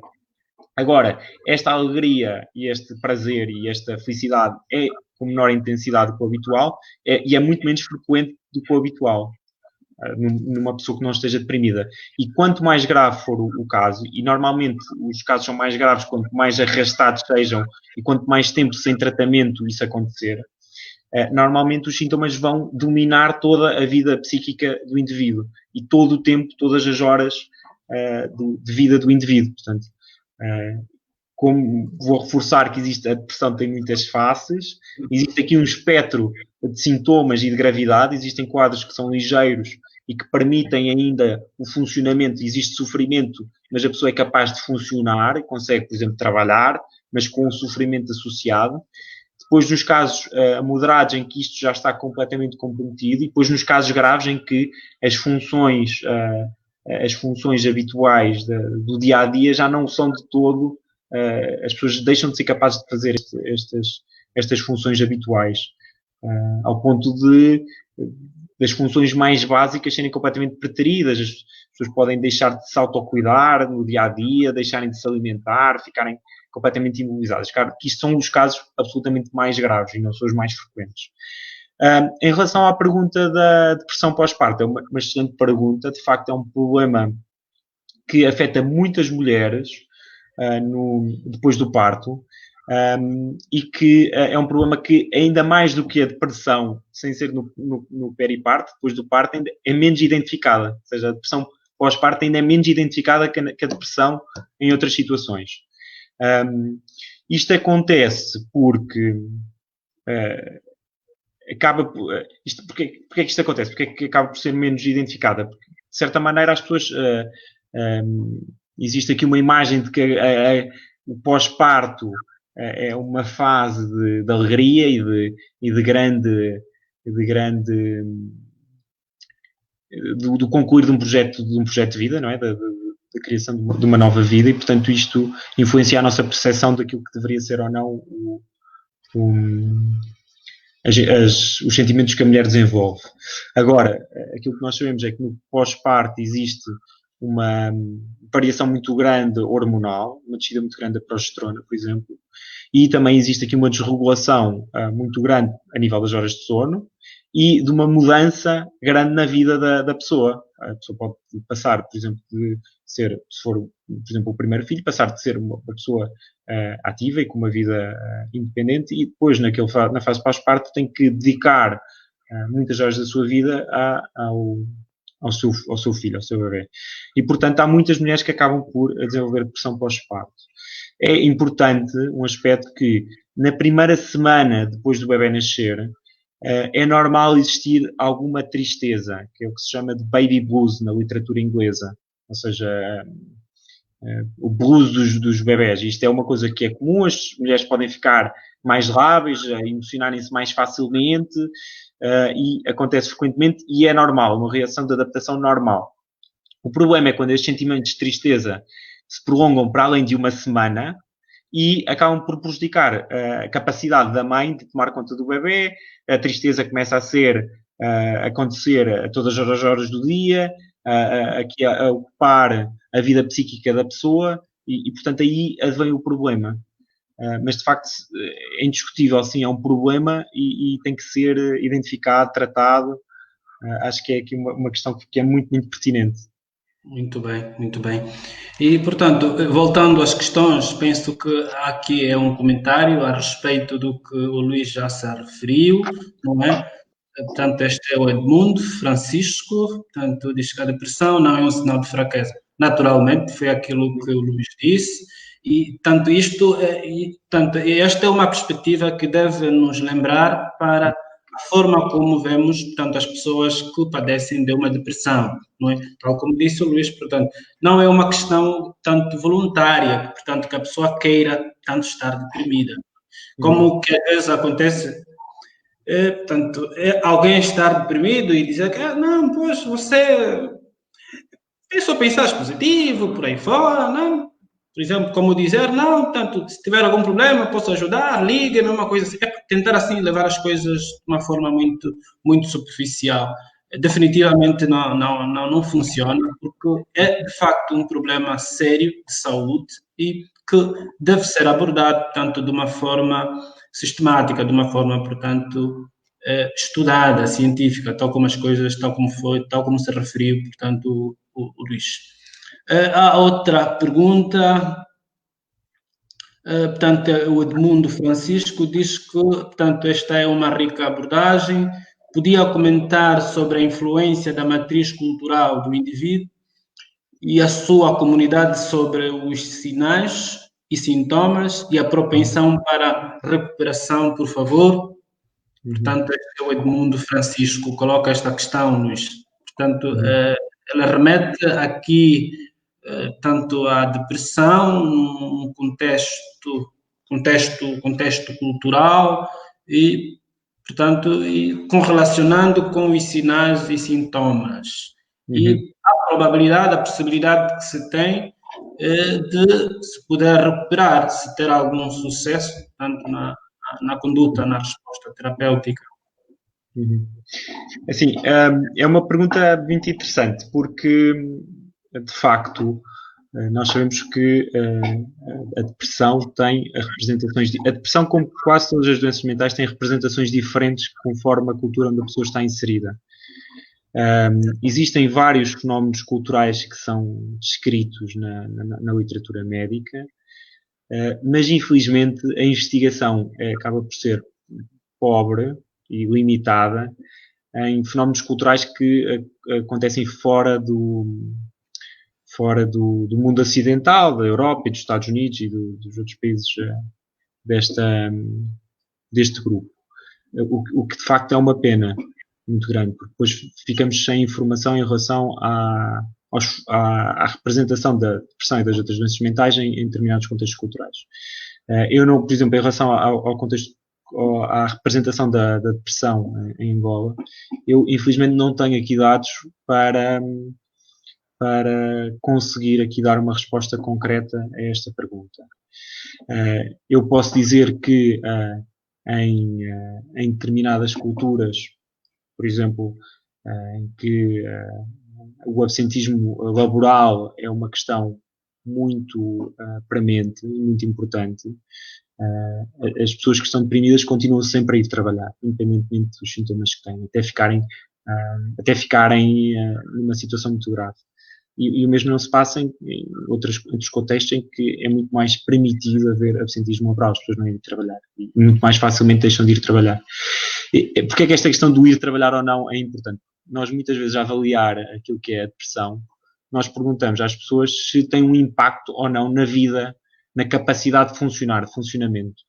S1: Agora, esta alegria e este prazer e esta felicidade é com menor intensidade do que o habitual, e é muito menos frequente do que o habitual numa pessoa que não esteja deprimida. E quanto mais grave for o caso, e normalmente os casos são mais graves quanto mais arrastados sejam e quanto mais tempo sem tratamento isso acontecer, normalmente os sintomas vão dominar toda a vida psíquica do indivíduo e todo o tempo, todas as horas de vida do indivíduo. Portanto, como vou reforçar que existe, a depressão tem muitas faces, existe aqui um espectro de sintomas e de gravidade, existem quadros que são ligeiros e que permitem ainda o funcionamento, existe sofrimento, mas a pessoa é capaz de funcionar e consegue, por exemplo, trabalhar, mas com um sofrimento associado. Depois, nos casos moderados, em que isto já está completamente comprometido, e depois nos casos graves, em que as funções habituais do dia a dia já não são de todo, as pessoas deixam de ser capazes de fazer estas funções habituais, ao ponto das funções mais básicas serem completamente preteridas. As pessoas podem deixar de se autocuidar no dia a dia, deixarem de se alimentar, ficarem completamente imobilizadas. Claro que isto são os casos absolutamente mais graves e não são os mais frequentes. Em relação à pergunta da depressão pós-parto, é uma excelente pergunta. De facto, é um problema que afeta muitas mulheres depois do parto, e que é um problema que, ainda mais do que a depressão, sem ser no periparto, depois do parto, ainda é menos identificada. Ou seja, a depressão pós-parto ainda é menos identificada que a depressão em outras situações. Isto acontece porque porque é que isto acontece? Porque é que acaba por ser menos identificada? Porque, de certa maneira, as pessoas existe aqui uma imagem de que o pós-parto é uma fase de alegria e de grande do concluir de um projeto de vida, não é? Da criação de uma nova vida, e portanto isto influencia a nossa percepção daquilo que deveria ser ou não os sentimentos que a mulher desenvolve. Agora, aquilo que nós sabemos é que no pós-parto existe uma variação muito grande hormonal, uma descida muito grande da progesterona, por exemplo, e também existe aqui uma desregulação muito grande a nível das horas de sono e de uma mudança grande na vida da pessoa. A pessoa pode passar, por exemplo, de ser, se for, por exemplo, o primeiro filho, passar de ser uma pessoa ativa e com uma vida independente, e depois, na fase pós-parto, tem que dedicar muitas horas da sua vida ao seu filho, ao seu bebê. E, portanto, há muitas mulheres que acabam por desenvolver depressão pós-parto. É importante um aspecto que, na primeira semana depois do bebê nascer, é normal existir alguma tristeza, que é o que se chama de baby blues na literatura inglesa. Ou seja, o blues dos bebés. Isto é uma coisa que é comum, as mulheres podem ficar mais lábeis, emocionarem-se mais facilmente, e acontece frequentemente, e é normal, uma reação de adaptação normal. O problema é quando estes sentimentos de tristeza se prolongam para além de uma semana e acabam por prejudicar a capacidade da mãe de tomar conta do bebê. A tristeza começa a acontecer a todas as horas do dia, a ocupar a vida psíquica da pessoa, e portanto aí advém o problema. Mas de facto é indiscutível, sim, é um problema e tem que ser identificado, tratado. Acho que é aqui uma questão que é muito, muito pertinente.
S2: Muito bem, muito bem. E, portanto, voltando às questões, penso que aqui é um comentário a respeito do que o Luís já se referiu, não é? Portanto, este é o Edmundo Francisco, portanto, diz que a depressão não é um sinal de fraqueza. Naturalmente, foi aquilo que o Luís disse, e tanto esta é uma perspectiva que deve nos lembrar para a forma como vemos, portanto, as pessoas que padecem de uma depressão, não é? Tal como disse o Luís, portanto, não é uma questão tanto voluntária, portanto, que a pessoa queira tanto estar deprimida, como que às vezes acontece. Portanto, alguém estar deprimido e dizer que não, pois você é só pensar positivo, por aí fora, não? Por exemplo, como dizer, não, portanto, se tiver algum problema, posso ajudar, ligue-me, uma coisa assim. É tentar assim levar as coisas de uma forma muito, muito superficial. Definitivamente não funciona, porque é de facto um problema sério de saúde e que deve ser abordado, portanto, de uma forma sistemática, de uma forma, portanto, estudada, científica, tal como as coisas, tal como se referiu, portanto, o Luís. Há outra pergunta. Portanto, o Edmundo Francisco diz que, portanto, esta é uma rica abordagem. Podia comentar sobre a influência da matriz cultural do indivíduo e a sua comunidade sobre os sinais e sintomas e a propensão para recuperação, por favor. Portanto, este é o Edmundo Francisco, coloca esta questão, Luís. Portanto, ela remete aqui tanto à depressão, num contexto cultural e, portanto, e correlacionando com os sinais e sintomas. E a probabilidade, a possibilidade que se tem de se poder recuperar, se ter algum sucesso, tanto na conduta, na resposta terapêutica.
S1: Assim, é uma pergunta muito interessante, porque, de facto, nós sabemos que a depressão tem representações... A depressão, como quase todas as doenças mentais, tem representações diferentes conforme a cultura onde a pessoa está inserida. Existem vários fenómenos culturais que são descritos na literatura médica, mas, infelizmente, a investigação acaba por ser pobre e limitada em fenómenos culturais que acontecem fora do mundo ocidental, da Europa e dos Estados Unidos e dos outros países deste grupo. O que de facto é uma pena muito grande, porque depois ficamos sem informação em relação à representação da depressão e das outras doenças mentais em determinados contextos culturais. Eu não, por exemplo, em relação ao contexto, à representação da depressão em Angola, eu infelizmente não tenho aqui dados para conseguir aqui dar uma resposta concreta a esta pergunta. Eu posso dizer que em determinadas culturas, por exemplo, em que o absentismo laboral é uma questão muito premente e muito importante, as pessoas que estão deprimidas continuam sempre a ir trabalhar, independentemente dos sintomas que têm, até ficarem numa situação muito grave. E o mesmo não se passa em outros contextos em que é muito mais permitido haver absentismo laboral, as pessoas não irem trabalhar e muito mais facilmente deixam de ir trabalhar. Porque é que esta questão do ir trabalhar ou não é importante? Nós muitas vezes, a avaliar aquilo que é a depressão, nós perguntamos às pessoas se tem um impacto ou não na vida, na capacidade de funcionar, de funcionamento.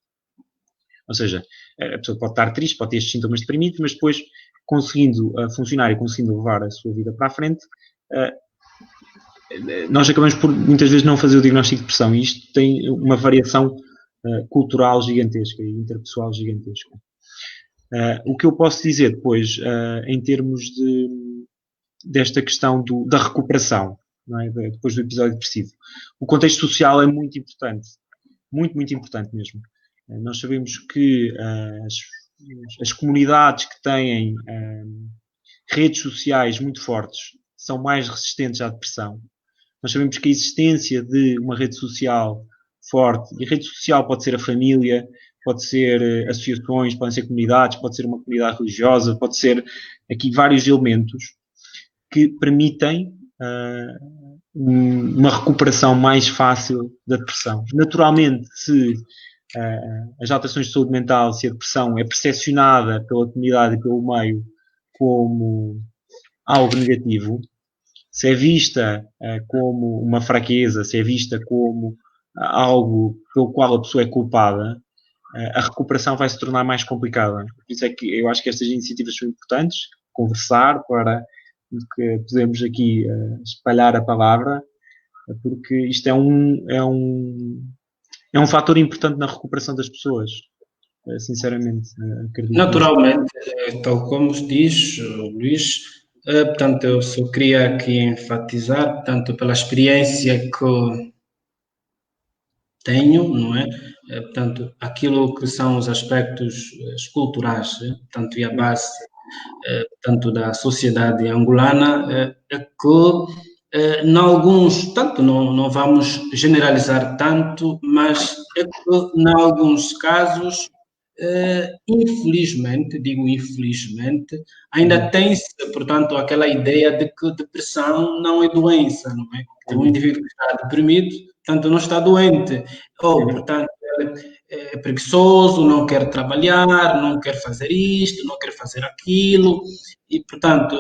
S1: Ou seja, a pessoa pode estar triste, pode ter estes sintomas deprimidos, mas depois, conseguindo funcionar e conseguindo levar a sua vida para a frente, nós acabamos por, muitas vezes, não fazer o diagnóstico de depressão, e isto tem uma variação cultural gigantesca e interpessoal gigantesca. O que eu posso dizer depois, em termos desta questão da recuperação, não é? Depois do episódio depressivo, o contexto social é muito importante, muito, muito importante mesmo. Nós sabemos que as comunidades que têm redes sociais muito fortes são mais resistentes à depressão. Nós sabemos que a existência de uma rede social forte, e a rede social pode ser a família, pode ser associações, podem ser comunidades, pode ser uma comunidade religiosa, pode ser aqui vários elementos que permitem uma recuperação mais fácil da depressão. Naturalmente, se as alterações de saúde mental, se a depressão é percepcionada pela comunidade e pelo meio como algo negativo, se é vista como uma fraqueza, se é vista como algo pelo qual a pessoa é culpada, a recuperação vai se tornar mais complicada. Por isso é que eu acho que estas iniciativas são importantes, conversar para que podemos aqui espalhar a palavra, porque isto é um fator importante na recuperação das pessoas, sinceramente, acredito.
S2: Naturalmente, tal como diz Luís, portanto, eu só queria aqui enfatizar, portanto, pela experiência que tenho, não é? Portanto, aquilo que são os aspectos culturais, portanto, e a base, portanto, da sociedade angolana, é que, em alguns, tanto não vamos generalizar tanto, mas é que, em alguns casos, infelizmente, digo infelizmente, ainda tem-se, portanto, aquela ideia de que depressão não é doença, não é? Que um indivíduo que está deprimido, portanto, não está doente, ou, portanto, é preguiçoso, não quer trabalhar, não quer fazer isto, não quer fazer aquilo, e, portanto,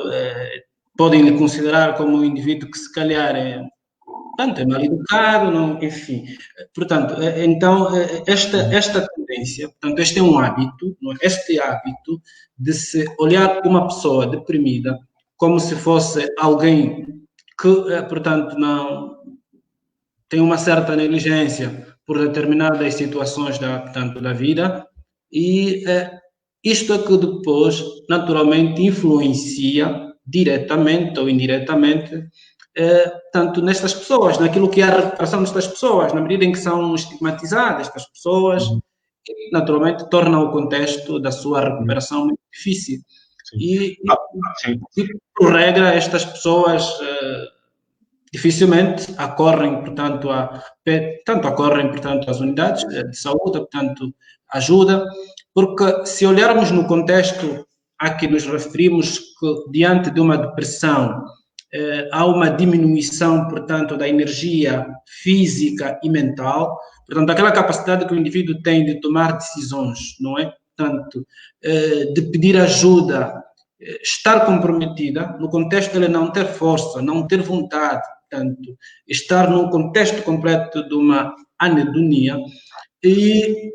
S2: podem lhe considerar como um indivíduo que, se calhar, portanto, é mal educado, não, enfim. Portanto, então, esta tendência, portanto, este é um hábito, não é? Este hábito de se olhar uma pessoa deprimida como se fosse alguém que, portanto, não tem uma certa negligência por determinadas situações portanto, da vida, e isto é que depois, naturalmente, influencia diretamente ou indiretamente tanto nestas pessoas, naquilo que é a recuperação destas pessoas, na medida em que são estigmatizadas estas pessoas, e, naturalmente, torna o contexto da sua recuperação muito difícil. E, por regra, estas pessoas dificilmente acorrem, portanto, às unidades de saúde, portanto, ajuda, porque se olharmos no contexto a que nos referimos, que diante de uma depressão há uma diminuição, portanto, da energia física e mental, portanto, aquela capacidade que o indivíduo tem de tomar decisões, não é? Portanto, de pedir ajuda, estar comprometida, no contexto de ele não ter força, não ter vontade, portanto, estar num contexto completo de uma anedonia, e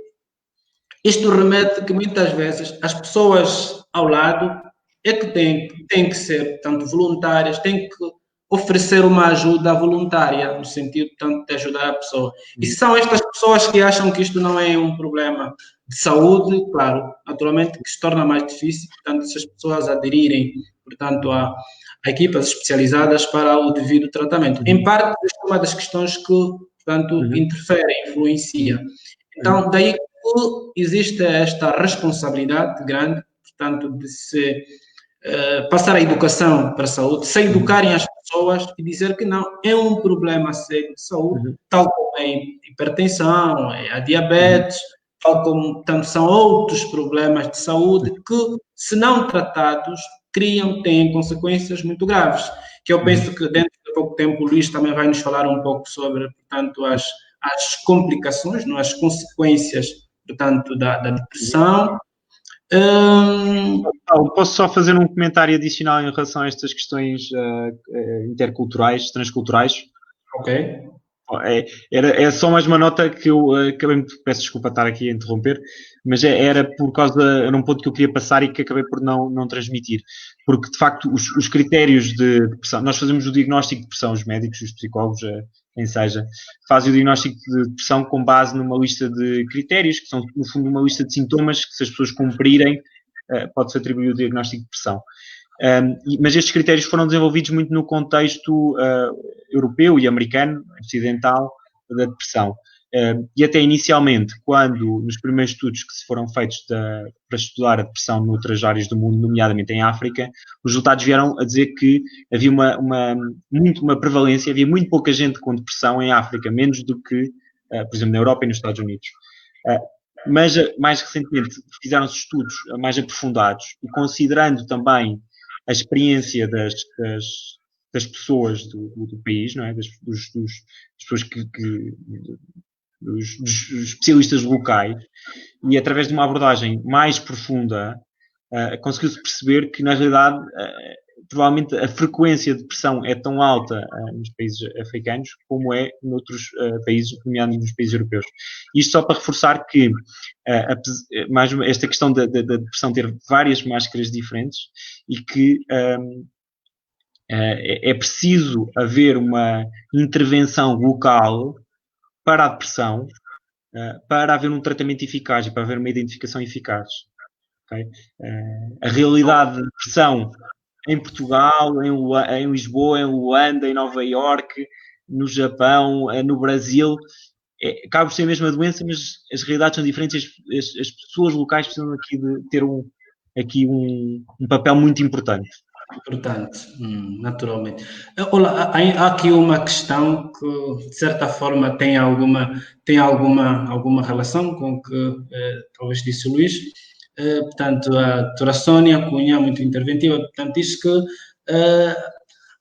S2: isto remete que muitas vezes as pessoas ao lado é que têm que ser, portanto, voluntárias, têm que oferecer uma ajuda voluntária, no sentido, portanto, de ajudar a pessoa. E são estas pessoas que acham que isto não é um problema de saúde, claro, naturalmente que se torna mais difícil, portanto, se as pessoas aderirem, portanto, a equipas especializadas para o devido tratamento. Em parte, esta é uma das questões que, portanto, interfere, influencia. Então, daí que existe esta responsabilidade grande, portanto, de se passar a educação para a saúde, se educarem as pessoas e dizer que não, é um problema sério de saúde, tal como a hipertensão, a diabetes, tal como, portanto, são outros problemas de saúde que, se não tratados, têm consequências muito graves, que eu penso que dentro de pouco tempo o Luís também vai nos falar um pouco sobre, portanto, as complicações, não, as consequências, portanto, da depressão.
S1: Posso só fazer um comentário adicional em relação a estas questões interculturais, transculturais?
S2: Ok.
S1: É só mais uma nota que eu acabei, peço desculpa estar aqui a interromper, mas era por causa, era um ponto que eu queria passar e que acabei por não transmitir, porque de facto os critérios de depressão, nós fazemos o diagnóstico de depressão, os médicos, os psicólogos, quem seja, fazem o diagnóstico de depressão com base numa lista de critérios, que são no fundo uma lista de sintomas que, se as pessoas cumprirem, pode-se atribuir o diagnóstico de depressão. Mas estes critérios foram desenvolvidos muito no contexto europeu e americano, ocidental, da depressão. E até inicialmente, quando nos primeiros estudos que se foram feitos para estudar a depressão noutras áreas do mundo, nomeadamente em África, os resultados vieram a dizer que havia uma prevalência, havia muito pouca gente com depressão em África, menos do que, por exemplo, na Europa e nos Estados Unidos. Mas, mais recentemente, fizeram-se estudos mais aprofundados e considerando também a experiência das pessoas do país, não é? Das pessoas dos especialistas locais, e através de uma abordagem mais profunda, conseguiu-se perceber que, na realidade, provavelmente a frequência de depressão é tão alta nos países africanos como é noutros países, nomeadamente nos países europeus. Isto só para reforçar que esta questão da depressão ter várias máscaras diferentes e que é preciso haver uma intervenção local para a depressão, para haver um tratamento eficaz e para haver uma identificação eficaz. Okay? A realidade da depressão em Portugal, em Lisboa, em Luanda, em Nova Iorque, no Japão, no Brasil, acaba por ser a mesma doença, mas as realidades são diferentes. As pessoas locais precisam aqui de ter um papel muito importante.
S2: Importante, naturalmente. Olá, há aqui uma questão que, de certa forma, tem alguma relação com o que talvez disse o Luís. Portanto, a doutora Sónia Cunha, muito interventiva, portanto, diz que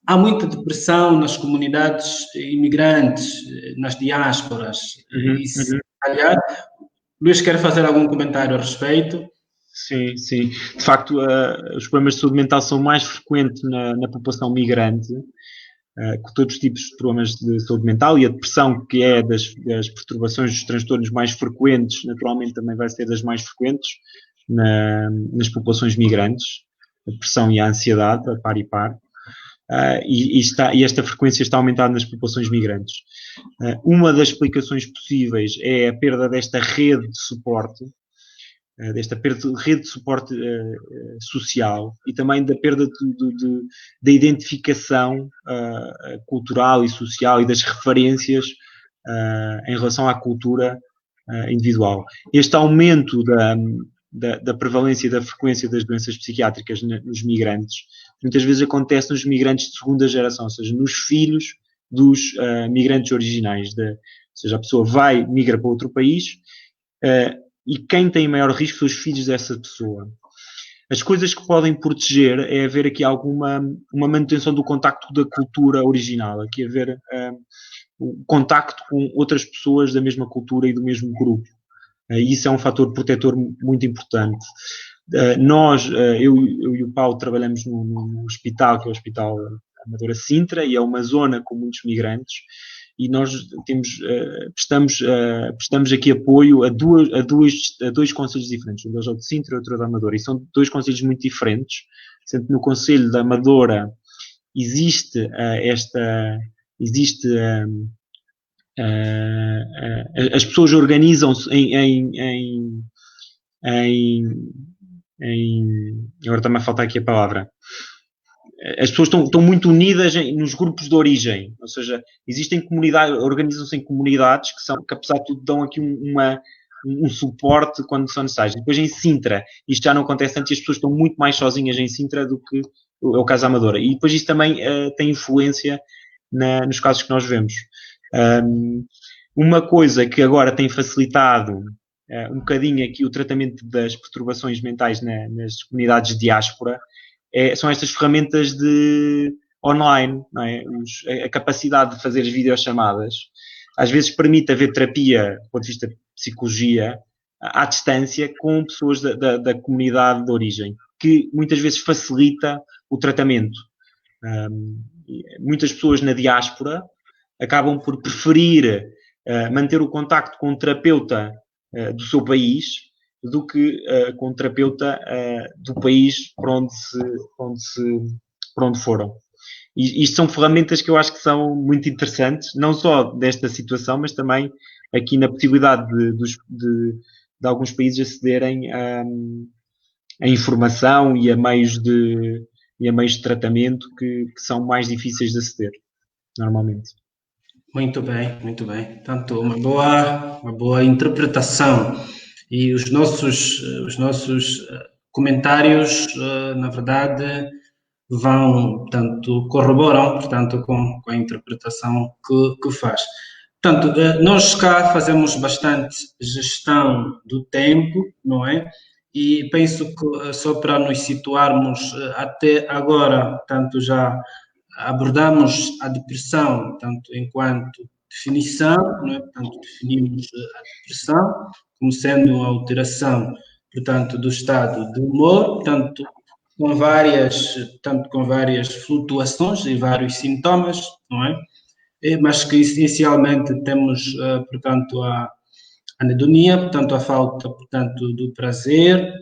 S2: há muita depressão nas comunidades imigrantes, nas diásporas, e calhar. Luís, quer fazer algum comentário a respeito?
S1: Sim, sim. De facto, os problemas de saúde mental são mais frequentes na população migrante, com todos os tipos de problemas de saúde mental, e a depressão, que é das perturbações, dos transtornos mais frequentes, naturalmente também vai ser das mais frequentes nas populações migrantes, a depressão e a ansiedade, a par e par. E esta frequência está aumentada nas populações migrantes. Uma das explicações possíveis é a perda desta rede de suporte, social, e também da perda da identificação cultural e social e das referências em relação à cultura individual. Este aumento da prevalência e da frequência das doenças psiquiátricas nos migrantes muitas vezes acontece nos migrantes de segunda geração, ou seja, nos filhos dos migrantes originais. Ou seja, a pessoa migra para outro país, e quem tem maior risco são os filhos dessa pessoa. As coisas que podem proteger é haver aqui uma manutenção do contacto da cultura original, aqui haver o contacto com outras pessoas da mesma cultura e do mesmo grupo. Isso é um fator protetor muito importante. Eu e o Paulo trabalhamos num hospital, que é o Hospital Amadora Sintra, e é uma zona com muitos migrantes, e nós prestamos aqui apoio a dois concelhos diferentes, um deles é o de Sintra e outro é da Amadora, e são dois concelhos muito diferentes, sendo que no concelho da Amadora existe as pessoas organizam-se agora está-me a faltar aqui a palavra. As pessoas estão muito unidas nos grupos de origem, ou seja, existem comunidades, organizam-se em comunidades que apesar de tudo dão aqui um suporte quando são necessários. Depois em Sintra, isto já não acontece tanto, e as pessoas estão muito mais sozinhas em Sintra do que é o caso da Amadora. E depois isso também tem influência nos casos que nós vemos. Uma coisa que agora tem facilitado um bocadinho aqui o tratamento das perturbações mentais nas comunidades de diáspora são estas ferramentas de online, não é? A capacidade de fazer as videochamadas às vezes permite haver terapia do ponto de vista de psicologia à distância com pessoas da comunidade de origem, que muitas vezes facilita o tratamento. Muitas pessoas na diáspora acabam por preferir manter o contacto com um terapeuta do seu país do que com um terapeuta do país para onde foram. E isto são ferramentas que eu acho que são muito interessantes, não só desta situação, mas também aqui na possibilidade de alguns países acederem a informação e a meios de tratamento que são mais difíceis de aceder, normalmente.
S2: Muito bem, muito bem. Portanto, uma boa interpretação. E os nossos comentários, na verdade, corroboram, portanto, com a interpretação que faz. Portanto, nós cá fazemos bastante gestão do tempo, não é? E penso que, só para nos situarmos, até agora, portanto, já abordamos a depressão, tanto enquanto definição, não é? Portanto, definimos a depressão como sendo uma alteração, portanto, do estado de humor, tanto com várias flutuações e vários sintomas, não é? Mas que essencialmente temos, portanto, a anedonia, portanto, a falta, portanto, do prazer,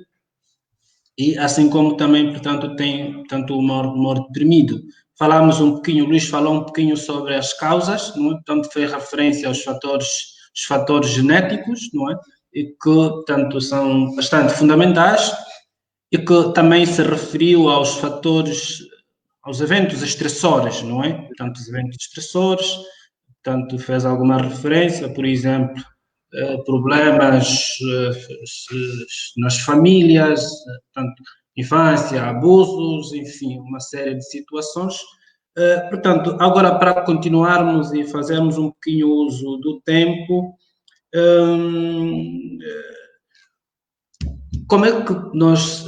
S2: e assim como também, portanto, tem, portanto, o humor deprimido. Falámos um pouquinho, o Luís falou um pouquinho sobre as causas, não é? Portanto, fez referência aos fatores genéticos, não é? E que, portanto, são bastante fundamentais, e que também se referiu aos eventos estressores, não é? Portanto, os eventos estressores, portanto, fez alguma referência, por exemplo, problemas nas famílias, portanto, infância, abusos, enfim, uma série de situações. Portanto, agora para continuarmos e fazermos um pouquinho uso do tempo, como é que nós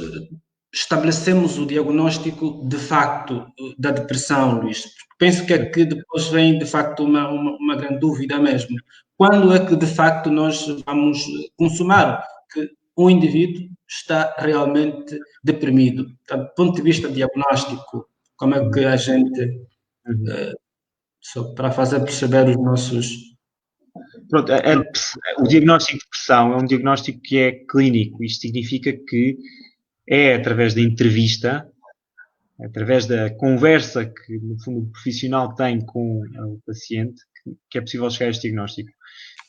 S2: estabelecemos o diagnóstico de facto da depressão, Luís? Penso que depois vem de facto uma grande dúvida mesmo. quando é que, de facto, nós vamos consumar que um indivíduo está realmente deprimido? Portanto, do ponto de vista diagnóstico, como é que a gente, só para fazer perceber os nossos...
S1: Pronto, o diagnóstico de depressão é um diagnóstico que é clínico. Isto significa que é através da entrevista, através da conversa que, no fundo, o profissional tem com o paciente, que é possível chegar a este diagnóstico.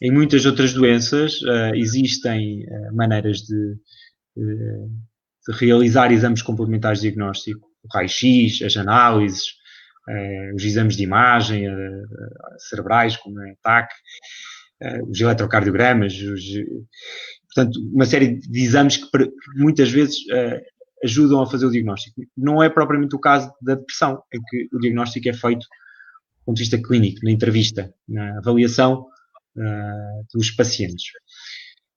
S1: Em muitas outras doenças existem maneiras de realizar exames complementares de diagnóstico, o raio-x, as análises, os exames de imagem cerebrais, como é TAC, os eletrocardiogramas, portanto, uma série de exames que muitas vezes ajudam a fazer o diagnóstico. Não é propriamente o caso da depressão, em que o diagnóstico é feito do ponto de vista clínico, na entrevista, na avaliação dos pacientes.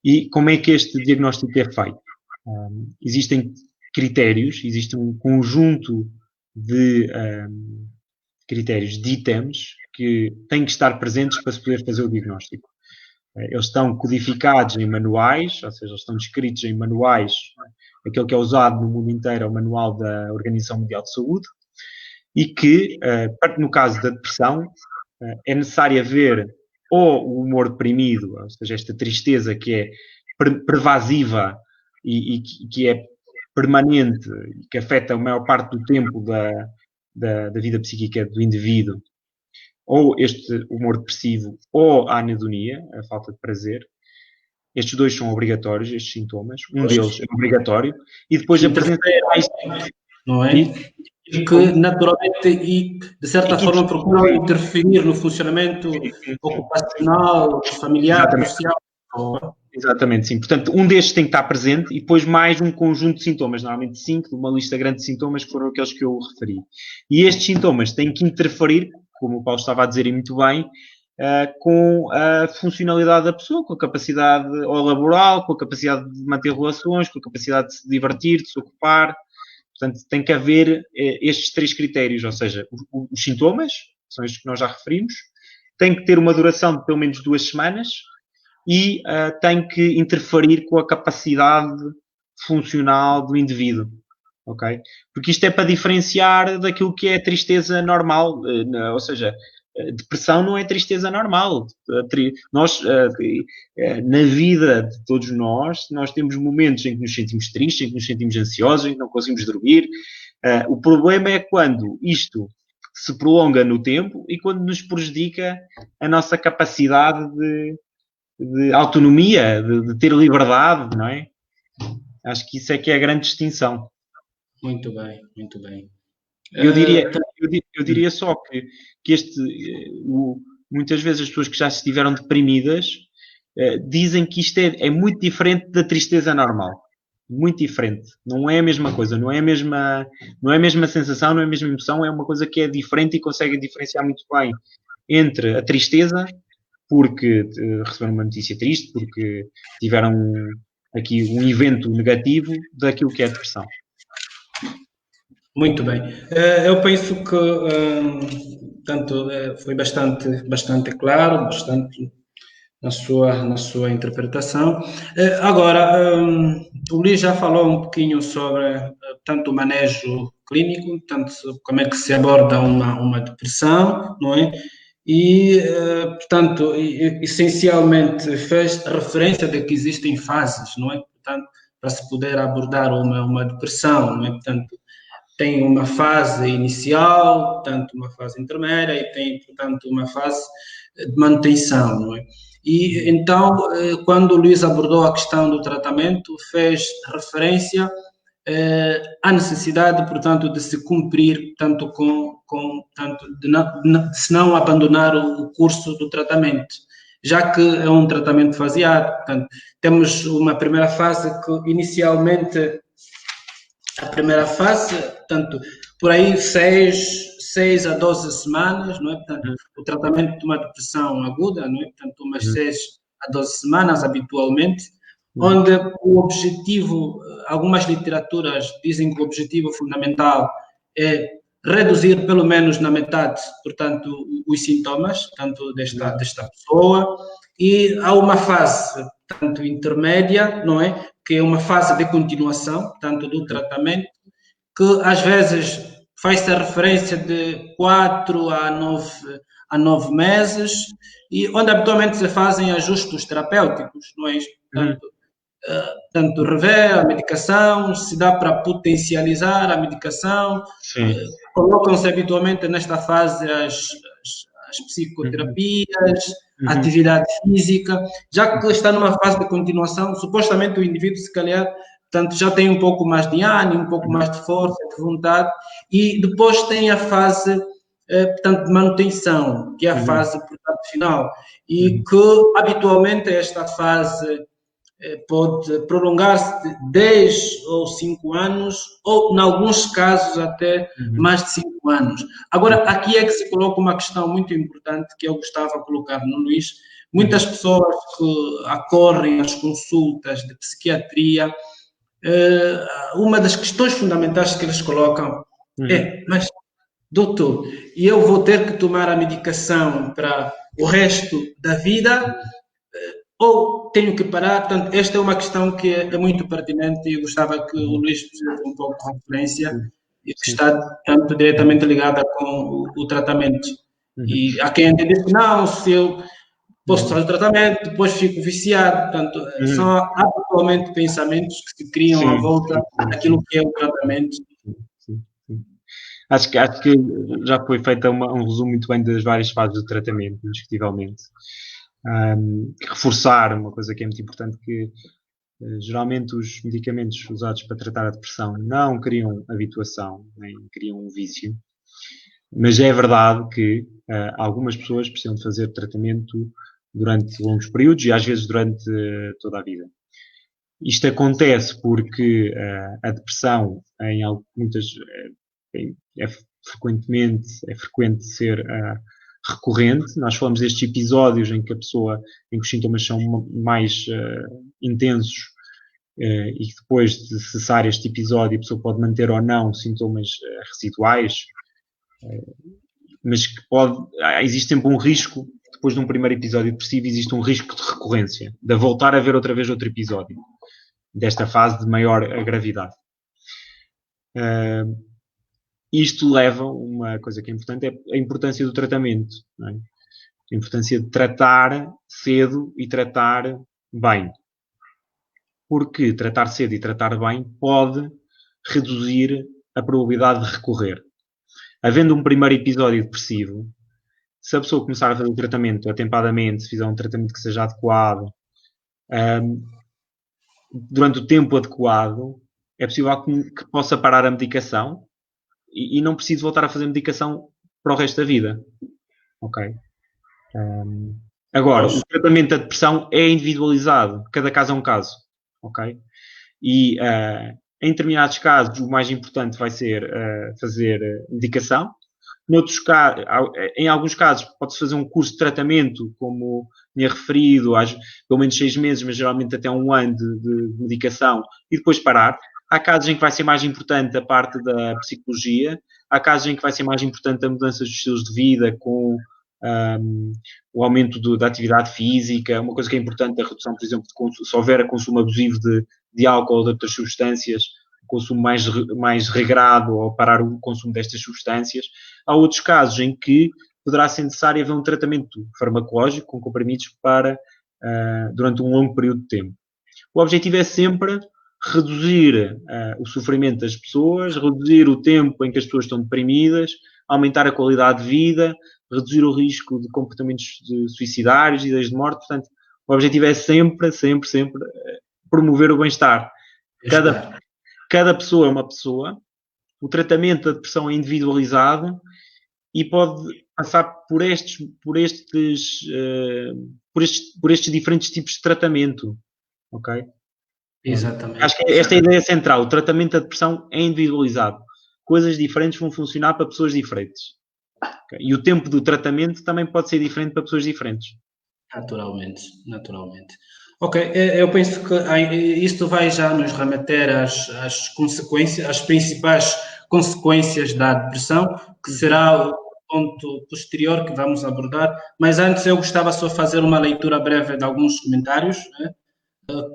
S1: E como é que este diagnóstico é feito? Existem critérios, existe um conjunto de critérios, de itens, que têm que estar presentes para se poder fazer o diagnóstico. Eles estão codificados em manuais, ou seja, eles estão descritos em manuais. Aquele que é usado no mundo inteiro é o manual da Organização Mundial de Saúde, e que, no caso da depressão, é necessário haver ou o humor deprimido, ou seja, esta tristeza que é pervasiva e que é permanente, que afeta a maior parte do tempo da vida psíquica do indivíduo, ou este humor depressivo, ou a anedonia, a falta de prazer. Estes dois são obrigatórios, estes sintomas. Um deles é obrigatório. E depois a presença...
S2: Não é? E que, naturalmente, e de certa forma procuram interferir no funcionamento ocupacional, familiar, social.
S1: Exatamente, sim. Portanto, um destes tem que estar presente e depois mais um conjunto de sintomas, normalmente 5, de uma lista grande de sintomas que foram aqueles que eu referi. E estes sintomas têm que interferir, como o Paulo estava a dizer e muito bem, com a funcionalidade da pessoa, com a capacidade laboral, com a capacidade de manter relações, com a capacidade de se divertir, de se ocupar. Portanto, tem que haver estes 3 critérios, ou seja, os sintomas, são estes que nós já referimos, tem que ter uma duração de pelo menos 2 semanas e tem que interferir com a capacidade funcional do indivíduo, ok? Porque isto é para diferenciar daquilo que é a tristeza normal, ou seja, depressão não é tristeza normal. Nós, na vida de todos nós temos momentos em que nos sentimos tristes, em que nos sentimos ansiosos, em que não conseguimos dormir. O problema é quando isto se prolonga no tempo e quando nos prejudica a nossa capacidade de autonomia, de ter liberdade, não é? Acho que isso é que é a grande distinção.
S2: Muito bem, muito bem.
S1: Eu diria só que muitas vezes as pessoas que já estiveram deprimidas dizem que isto é muito diferente da tristeza normal. Muito diferente. Não é a mesma coisa, não é a mesma sensação, não é a mesma emoção, é uma coisa que é diferente e consegue diferenciar muito bem entre a tristeza, porque receberam uma notícia triste, porque tiveram aqui um evento negativo, daquilo que é a depressão.
S2: Muito bem. Eu penso que tanto foi bastante claro, bastante na sua interpretação. Agora, o Luís já falou um pouquinho sobre tanto o manejo clínico, tanto como é que se aborda uma depressão, não é? E, portanto, essencialmente fez referência de que existem fases, não é? Portanto, para se poder abordar uma depressão, não é? Portanto, tem uma fase inicial, portanto, uma fase intermédia e tem, portanto, uma fase de manutenção, não é? E, então, quando o Luís abordou a questão do tratamento, fez referência à necessidade, portanto, de se cumprir, tanto se não abandonar o curso do tratamento, já que é um tratamento faseado. Portanto, temos uma primeira fase que, inicialmente, a primeira fase, portanto, por aí 6 a 12 semanas, não é? Portanto, o tratamento de uma depressão aguda, não é? Portanto, umas 6 a 12 semanas habitualmente, onde o objetivo, algumas literaturas dizem que o objetivo fundamental é reduzir pelo menos na metade, portanto, os sintomas, tanto desta pessoa, e há uma fase, tanto intermédia, não é? Que é uma fase de continuação, tanto do tratamento, que às vezes faz-se a referência de 4 a 9 meses, e onde habitualmente se fazem ajustes terapêuticos, não é? Tanto rever a medicação, se dá para potencializar a medicação, colocam-se habitualmente nesta fase as psicoterapias, a atividade física, já que está numa fase de continuação, supostamente o indivíduo, se calhar, portanto, já tem um pouco mais de ânimo, um pouco mais de força, de vontade, e depois tem a fase, portanto, de manutenção, que é a fase, portanto, final, e que habitualmente esta fase pode prolongar-se de 10 ou 5 anos, ou, em alguns casos, até mais de 5 anos. Agora, aqui é que se coloca uma questão muito importante que eu gostava de colocar no Luís. Muitas pessoas que acorrem às consultas de psiquiatria, uma das questões fundamentais que eles colocam é: mas, doutor, eu vou ter que tomar a medicação para o resto da vida ou tenho que parar? Portanto, esta é uma questão que é muito pertinente e eu gostava que o Luís fizesse um pouco de referência e que está tanto diretamente ligada com o tratamento. E há quem entenda que não, se eu posso fazer o tratamento, depois fico viciado. Portanto, são habitualmente pensamentos que se criam à volta daquilo que é o tratamento.
S1: Acho que já foi feito um resumo muito bem das várias fases do tratamento, indiscutivelmente. Reforçar uma coisa que é muito importante, que geralmente os medicamentos usados para tratar a depressão não criam habituação, nem criam um vício, mas é verdade que algumas pessoas precisam de fazer tratamento durante longos períodos e às vezes durante toda a vida. Isto acontece porque a depressão é frequente ser recorrente. Nós falamos destes episódios em que os sintomas são mais intensos e que depois de cessar este episódio a pessoa pode manter ou não sintomas residuais, mas que existe sempre um risco, depois de um primeiro episódio depressivo, existe um risco de recorrência, de voltar a ver outra vez outro episódio, desta fase de maior gravidade. Isto leva, uma coisa que é importante, é a importância do tratamento. Não é? A importância de tratar cedo e tratar bem. Porque tratar cedo e tratar bem pode reduzir a probabilidade de recorrer. Havendo um primeiro episódio depressivo, se a pessoa começar a fazer o tratamento atempadamente, se fizer um tratamento que seja adequado, durante o tempo adequado, é possível que possa parar a medicação e não precise voltar a fazer medicação para o resto da vida. Ok? Agora, o tratamento da depressão é individualizado. Cada caso é um caso. Ok? E em determinados casos, o mais importante vai ser fazer medicação. Em alguns casos, pode-se fazer um curso de tratamento, como tinha referido, pelo menos 6 meses, mas geralmente até 1 ano de medicação, e depois parar. Há casos em que vai ser mais importante a parte da psicologia, há casos em que vai ser mais importante a mudança dos estilos de vida, com o aumento da atividade física. Uma coisa que é importante é a redução, por exemplo, se houver consumo abusivo de álcool ou de outras substâncias, consumo mais regrado, ou parar o consumo destas substâncias. Há outros casos em que poderá ser necessário haver um tratamento farmacológico com comprimidos durante um longo período de tempo. O objetivo é sempre reduzir o sofrimento das pessoas, reduzir o tempo em que as pessoas estão deprimidas, aumentar a qualidade de vida, reduzir o risco de comportamentos suicidários e ideias de morte. Portanto, o objetivo é sempre promover o bem-estar. Cada pessoa é uma pessoa, o tratamento da depressão é individualizado e pode passar por estes diferentes tipos de tratamento. Ok?
S2: Exatamente.
S1: Acho que esta é a ideia central. O tratamento da depressão é individualizado. Coisas diferentes vão funcionar para pessoas diferentes. Okay? E o tempo do tratamento também pode ser diferente para pessoas diferentes.
S2: Naturalmente. Ok, eu penso que isto vai já nos remeter às consequências, às principais consequências da depressão, que será ponto posterior que vamos abordar, mas antes eu gostava só de fazer uma leitura breve de alguns comentários, né,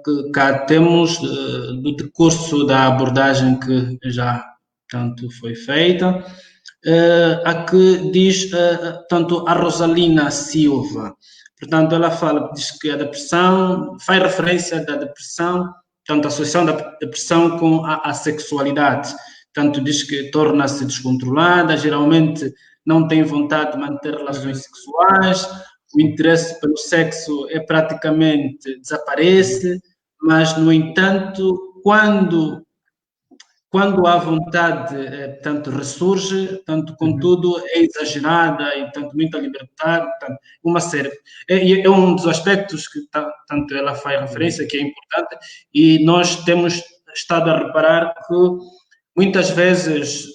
S2: que cá temos do decurso da abordagem que já tanto foi feita. Aqui diz tanto a Rosalina Silva, portanto ela diz que a depressão faz referência da depressão, tanto a associação da depressão com a sexualidade, tanto diz que torna-se descontrolada, geralmente não tem vontade de manter relações sexuais, o interesse pelo sexo praticamente desaparece, mas no entanto quando a vontade, tanto ressurge, tanto contudo é exagerada e tanto muita liberdade, tanto, uma série. É um dos aspectos que tanto ela faz referência, que é importante, e nós temos estado a reparar que muitas vezes,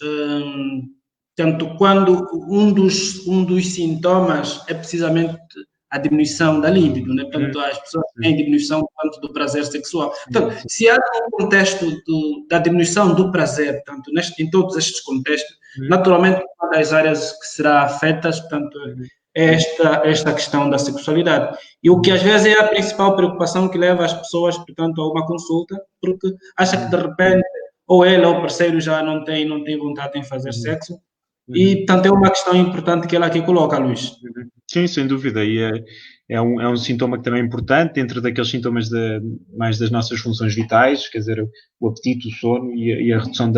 S2: tanto quando um dos sintomas é precisamente a diminuição da libido, né? Portanto, as pessoas têm diminuição tanto do prazer sexual. Portanto, se há um contexto da diminuição do prazer, tanto em todos estes contextos, naturalmente, uma das áreas que será afetas, portanto, é esta questão da sexualidade. E o que às vezes é a principal preocupação que leva as pessoas, portanto, a uma consulta, porque acha que de repente ou ela ou o parceiro já não tem vontade em fazer sexo. E, portanto, é uma questão importante que ela aqui coloca, Luís.
S1: Sim, sem dúvida. E é um sintoma que também é importante, dentro daqueles sintomas mais das nossas funções vitais, quer dizer, o apetite, o sono e a redução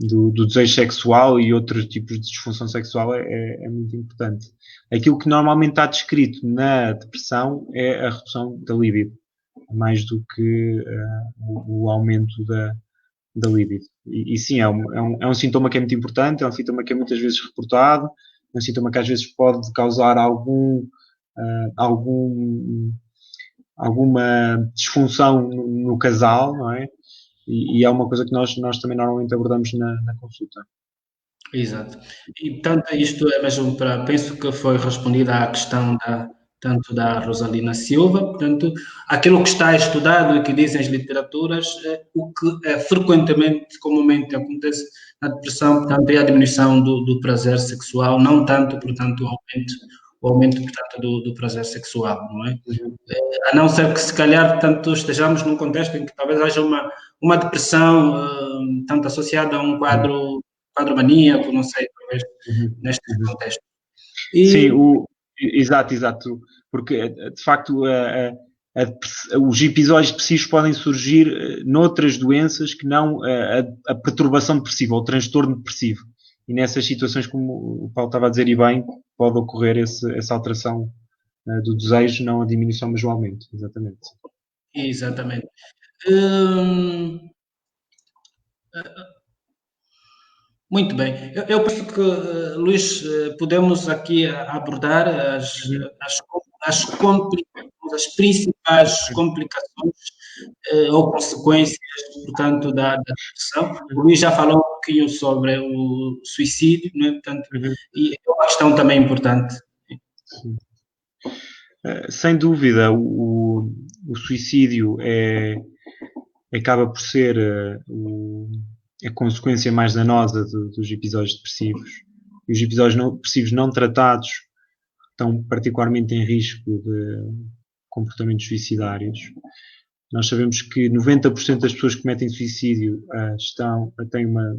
S1: do desejo sexual e outros tipos de disfunção sexual é muito importante. Aquilo que normalmente está descrito na depressão é a redução da libido, mais do que o aumento da libido. E sim, é um sintoma que é muito importante, é um sintoma que é muitas vezes reportado, é um sintoma que às vezes pode causar alguma disfunção no casal, não é? E é uma coisa que nós também normalmente abordamos na consulta.
S2: Exato. E, portanto, isto é mesmo penso que foi respondida à questão tanto da Rosalina Silva, portanto, aquilo que está estudado e que dizem as literaturas, o que frequentemente, comumente acontece na depressão, portanto, é a diminuição do prazer sexual, não tanto, portanto, o aumento portanto, do prazer sexual, não é? A não ser que, se calhar, portanto, estejamos num contexto em que talvez haja uma depressão, tanto associada a um quadro maníaco, não sei, talvez, neste contexto.
S1: Sim, exato, porque de facto os episódios depressivos podem surgir noutras doenças que não a perturbação depressiva, ou o transtorno depressivo. E nessas situações, como o Paulo estava a dizer, e bem, pode ocorrer essa alteração do desejo, não a diminuição, mas o aumento, exatamente.
S2: Exatamente. Muito bem. Eu penso que, Luís, podemos aqui abordar as principais complicações ou consequências, portanto, da depressão. O Luís já falou um pouquinho sobre o suicídio, não é? Portanto, e é uma questão também importante.
S1: Sim. Sem dúvida, o suicídio acaba por ser a consequência mais danosa dos episódios depressivos. E os episódios depressivos não tratados estão particularmente em risco de comportamentos suicidários. Nós sabemos que 90% das pessoas que cometem suicídio têm uma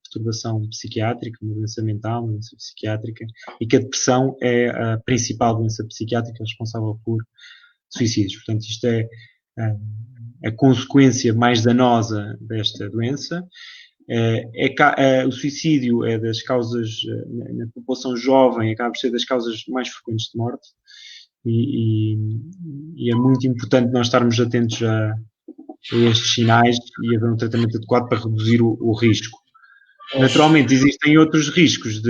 S1: perturbação psiquiátrica, uma doença mental, uma doença psiquiátrica, e que a depressão é a principal doença psiquiátrica responsável por suicídios. Portanto, isto é a consequência mais danosa desta doença. O suicídio é das causas, na população jovem, acaba por ser das causas mais frequentes de morte, e é muito importante nós estarmos atentos a estes sinais e haver um tratamento adequado para reduzir o risco. Naturalmente, existem outros riscos,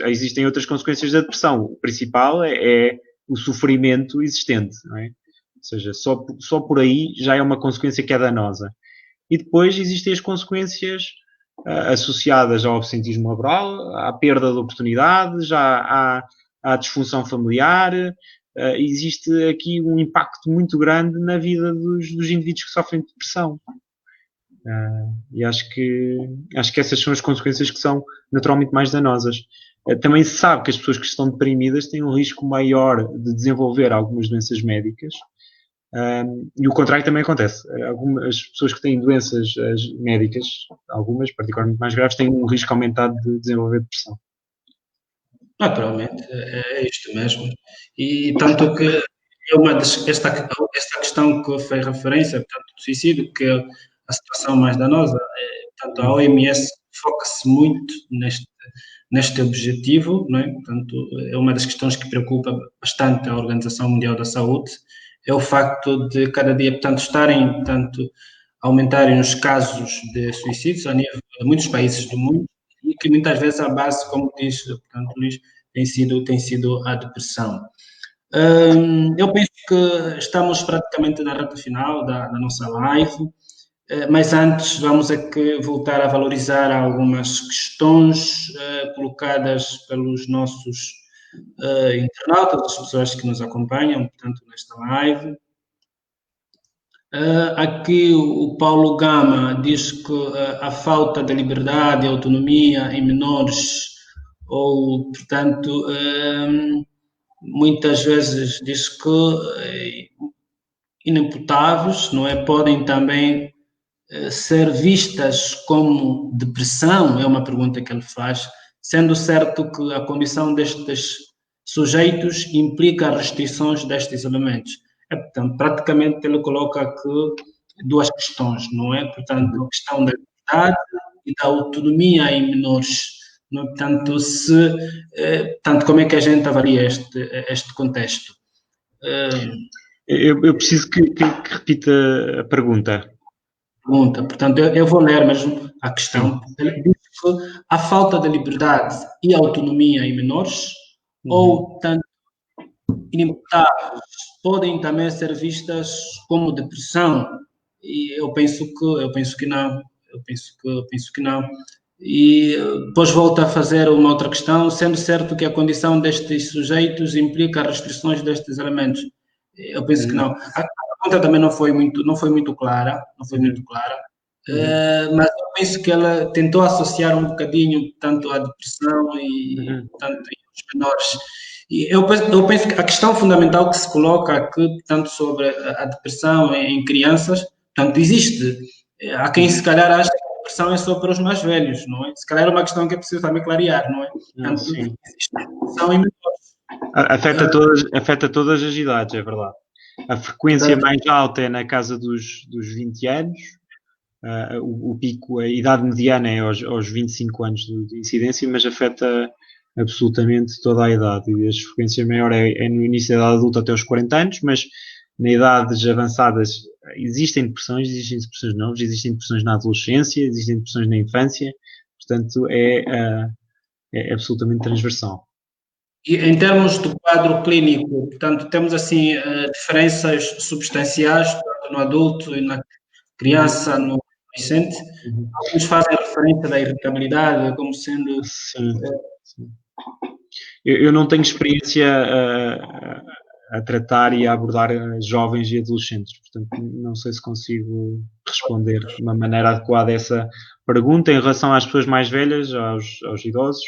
S1: existem outras consequências da depressão. O principal é o sofrimento existente, não é? Ou seja, só por aí já é uma consequência que é danosa. E depois existem as consequências associadas ao absentismo laboral, à perda de oportunidades, à disfunção familiar. Existe aqui um impacto muito grande na vida dos indivíduos que sofrem de depressão. E acho que essas são as consequências que são naturalmente mais danosas. Também se sabe que as pessoas que estão deprimidas têm um risco maior de desenvolver algumas doenças médicas. E o contrário também acontece. Algumas pessoas que têm doenças médicas, algumas particularmente mais graves, têm um risco aumentado de desenvolver depressão.
S2: Naturalmente, é isto mesmo. E tanto que esta questão que fez referência, portanto, do suicídio, que é a situação mais danosa, portanto, a OMS foca-se muito neste objetivo, não é? Portanto, é uma das questões que preocupa bastante a Organização Mundial da Saúde, é o facto de cada dia, portanto, aumentarem os casos de suicídios a nível de muitos países do mundo, e que muitas vezes a base, como diz, portanto, Luís, tem sido a depressão. Eu penso que estamos praticamente na reta final da nossa live, mas antes vamos aqui voltar a valorizar algumas questões colocadas pelos nossos internautas, as pessoas que nos acompanham, portanto, nesta live. Aqui o Paulo Gama diz que a falta de liberdade e autonomia em menores, ou, portanto, muitas vezes diz que inimputáveis, não é? Podem também ser vistas como depressão, é uma pergunta que ele faz, sendo certo que a condição destes sujeitos implica restrições destes elementos. Portanto, praticamente ele coloca aqui duas questões, não é? Portanto, a questão da liberdade e da autonomia em menores. Não é? Portanto, portanto, como é que a gente avalia este contexto?
S1: Eu preciso que repita a pergunta.
S2: Portanto, eu vou ler mesmo a questão. Ele diz que a falta de liberdade e autonomia em menores, ou tanto inimputáveis, podem também ser vistas como depressão. E eu penso que não. Eu penso que não. E depois volto a fazer uma outra questão, sendo certo que a condição destes sujeitos implica restrições destes elementos. Eu penso que não. A pergunta também não foi muito clara, mas eu penso que ela tentou associar um bocadinho tanto a depressão e tanto os menores. E eu penso que a questão fundamental que se coloca aqui, tanto sobre a depressão em crianças, portanto, existe. Há quem se calhar acha que a depressão é só para os mais velhos, não é? Se calhar é uma questão que é preciso também clarear, não é? Portanto, existe depressão em menores.
S1: Afeta todas as idades, é verdade. A frequência mais alta é na casa dos 20 anos, o pico, a idade mediana é aos 25 anos de incidência, mas afeta absolutamente toda a idade. E a frequência maior é no início da idade adulta até aos 40 anos, mas na idades avançadas existem depressões novas, existem depressões na adolescência, existem depressões na infância, portanto é absolutamente transversal.
S2: E em termos do quadro clínico, portanto, temos assim diferenças substanciais no adulto e na criança, no adolescente. Alguns fazem referência da irritabilidade como sendo...
S1: Sim. Eu não tenho experiência a tratar e a abordar jovens e adolescentes, portanto não sei se consigo responder de uma maneira adequada a essa pergunta. Em relação às pessoas mais velhas, aos idosos,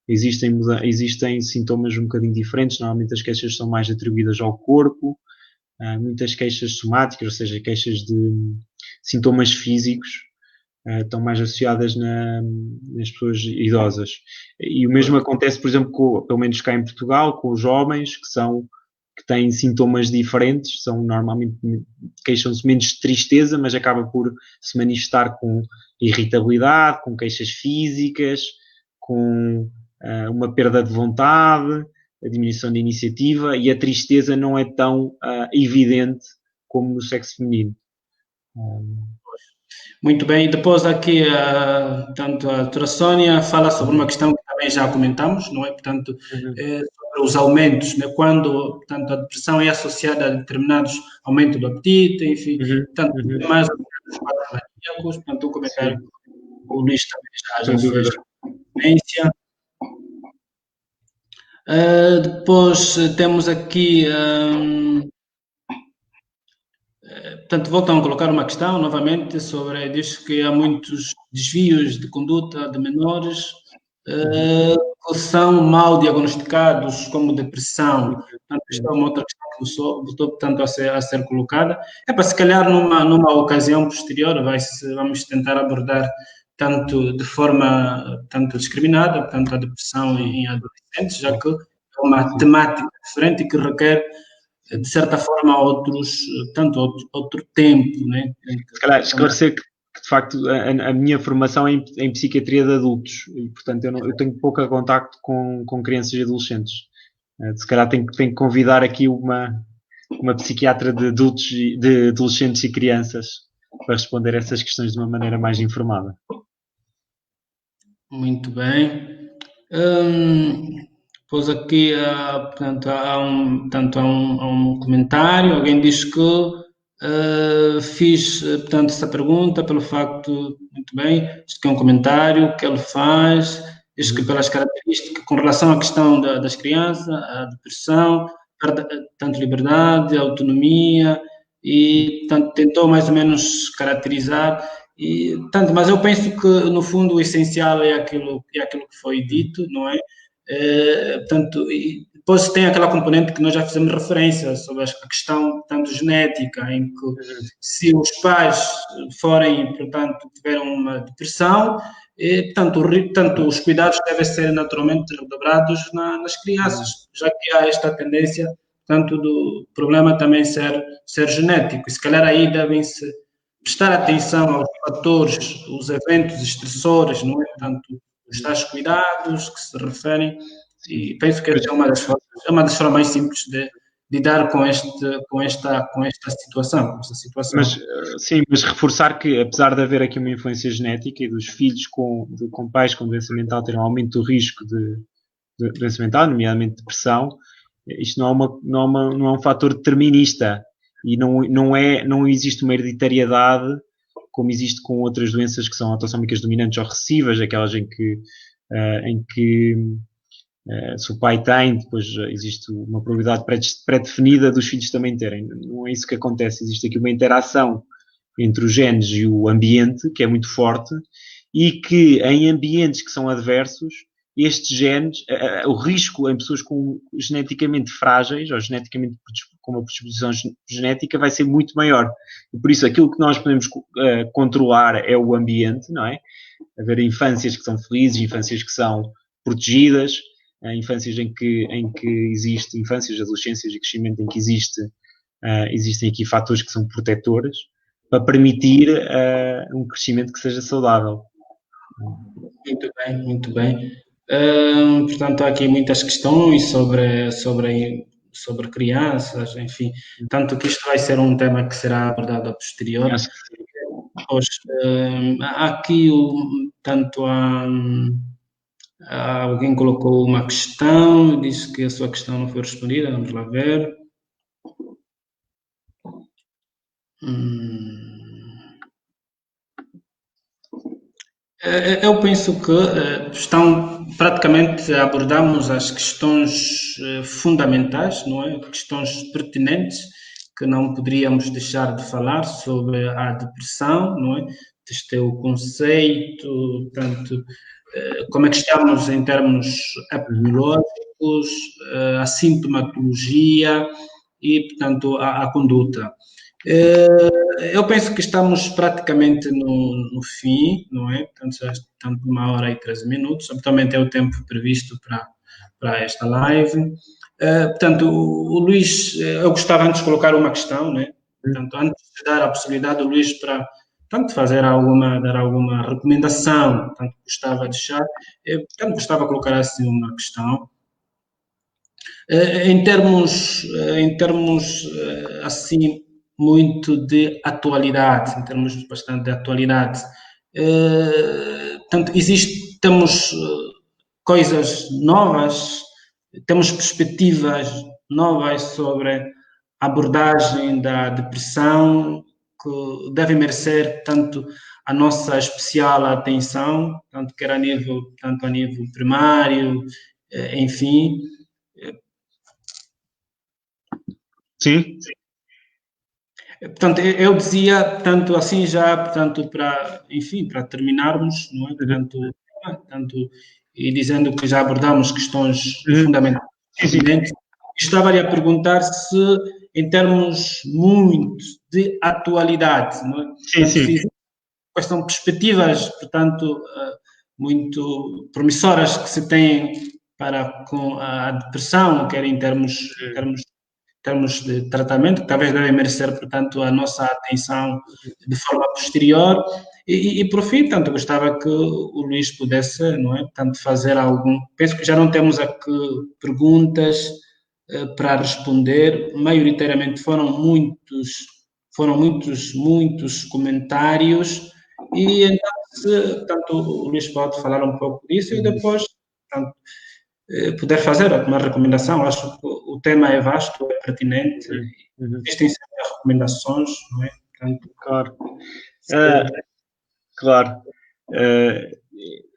S1: existem sintomas um bocadinho diferentes. Normalmente as queixas são mais atribuídas ao corpo, muitas queixas somáticas, ou seja, queixas de sintomas físicos, estão mais associadas nas pessoas idosas. E o mesmo acontece, por exemplo, pelo menos cá em Portugal, com os jovens que têm sintomas diferentes, normalmente queixam-se menos de tristeza, mas acaba por se manifestar com irritabilidade, com queixas físicas, com uma perda de vontade, a diminuição de iniciativa, e a tristeza não é tão evidente como no sexo feminino.
S2: Muito bem, depois aqui tanto a doutora Sónia fala sobre uma questão que também já comentamos, não é? Portanto, sobre os aumentos, né? Quando, portanto, a depressão é associada a determinados aumentos do apetite, enfim, portanto, mais os quadros maníacos, portanto, um comentário que o Luís também já fez referência. Depois temos aqui Portanto, voltam a colocar uma questão novamente sobre, diz que há muitos desvios de conduta de menores que são mal diagnosticados como depressão. Portanto, esta é uma outra questão que voltou, portanto, a ser colocada. É para, se calhar, numa ocasião posterior, vamos tentar abordar tanto de forma tanto discriminada, portanto, a depressão em adolescentes, já que é uma temática diferente e que requer de certa forma, outro tempo, né?
S1: Se calhar esclarecer que de facto, a minha formação é em psiquiatria de adultos e, portanto, eu tenho pouco contacto com crianças e adolescentes. Se calhar tenho que convidar aqui uma psiquiatra de adultos, de adolescentes e crianças para responder a essas questões de uma maneira mais informada.
S2: Muito bem. Pois aqui, portanto, há um comentário. Alguém diz que fiz, portanto, essa pergunta pelo facto, muito bem, isto que é um comentário que ele faz, diz que pelas características, com relação à questão das crianças, a depressão, tanto liberdade, autonomia, e, portanto, tentou mais ou menos caracterizar. E, tanto, mas eu penso que, no fundo, o essencial é aquilo que foi dito, não é? Portanto, e depois tem aquela componente que nós já fizemos referência sobre a questão, tanto genética, em que se os pais forem, portanto, tiveram uma depressão, portanto, os cuidados devem ser naturalmente redobrados nas crianças, já que há esta tendência, tanto do problema também ser genético. E se calhar aí devem-se prestar atenção aos fatores, os eventos estressores, não é? Portanto, os tais cuidados que se referem, e penso que essa é uma das formas mais simples de lidar com esta situação.
S1: Mas reforçar que, apesar de haver aqui uma influência genética e dos filhos com pais com doença mental terem um aumento do risco de doença mental, nomeadamente depressão, isto não é um fator determinista e não existe uma hereditariedade como existe com outras doenças que são autossómicas dominantes ou recessivas, aquelas em que se o pai tem, depois existe uma probabilidade pré-definida dos filhos também terem. Não é isso que acontece. Existe aqui uma interação entre os genes e o ambiente, que é muito forte, e que em ambientes que são adversos, estes genes, o risco em pessoas geneticamente frágeis ou geneticamente com uma predisposição genética vai ser muito maior. E por isso aquilo que nós podemos controlar é o ambiente, não é? Haver infâncias que são felizes, infâncias que são protegidas, infâncias em que existe, infâncias, adolescências e crescimento em que existem aqui fatores que são protetores para permitir um crescimento que seja saudável.
S2: Muito bem, muito bem. Portanto, há aqui muitas questões sobre crianças, enfim, tanto que isto vai ser um tema que será abordado a posterior. Pois, há aqui tanto alguém colocou uma questão, disse que a sua questão não foi respondida, vamos lá ver. Eu penso que praticamente abordamos as questões fundamentais, não é? Questões pertinentes que não poderíamos deixar de falar sobre a depressão, não é? Este é o conceito, tanto como é que estamos em termos epidemiológicos, a sintomatologia e, portanto, a conduta. Eu penso que estamos praticamente no fim, não é? Portanto, já estamos 1h13, absolutamente é o tempo previsto para esta live. Portanto, o Luís, eu gostava antes de colocar uma questão, né? Portanto, antes de dar a possibilidade do Luís para dar alguma recomendação, portanto, gostava de deixar, gostava de colocar assim uma questão. Em termos assim, muito de atualidade, em termos bastante de atualidade, portanto, temos coisas novas, temos perspectivas novas sobre a abordagem da depressão que deve merecer tanto a nossa especial atenção, tanto a nível primário, enfim.
S1: Sim.
S2: Portanto, eu dizia, tanto assim já, portanto, enfim, para terminarmos, não é? Tanto, e dizendo que já abordamos questões fundamentais,
S1: Sim, sim.
S2: estava-lhe a perguntar se, em termos muito de atualidade, não é?
S1: Sim,
S2: Portanto,
S1: sim.
S2: se quais são perspectivas, portanto, muito promissoras que se têm para com a depressão, quer em termos de tratamento, que talvez devem merecer, portanto, a nossa atenção de forma posterior. E por fim, tanto gostava que o Luís pudesse, não é, tanto fazer algum. Penso que já não temos aqui perguntas para responder. Maioritariamente foram muitos comentários. E então, se tanto o Luís pode falar um pouco disso e depois, tanto, puder fazer alguma recomendação, acho que o tema é vasto, é pertinente, existem sempre recomendações, não é? Portanto,
S1: Claro. Claro.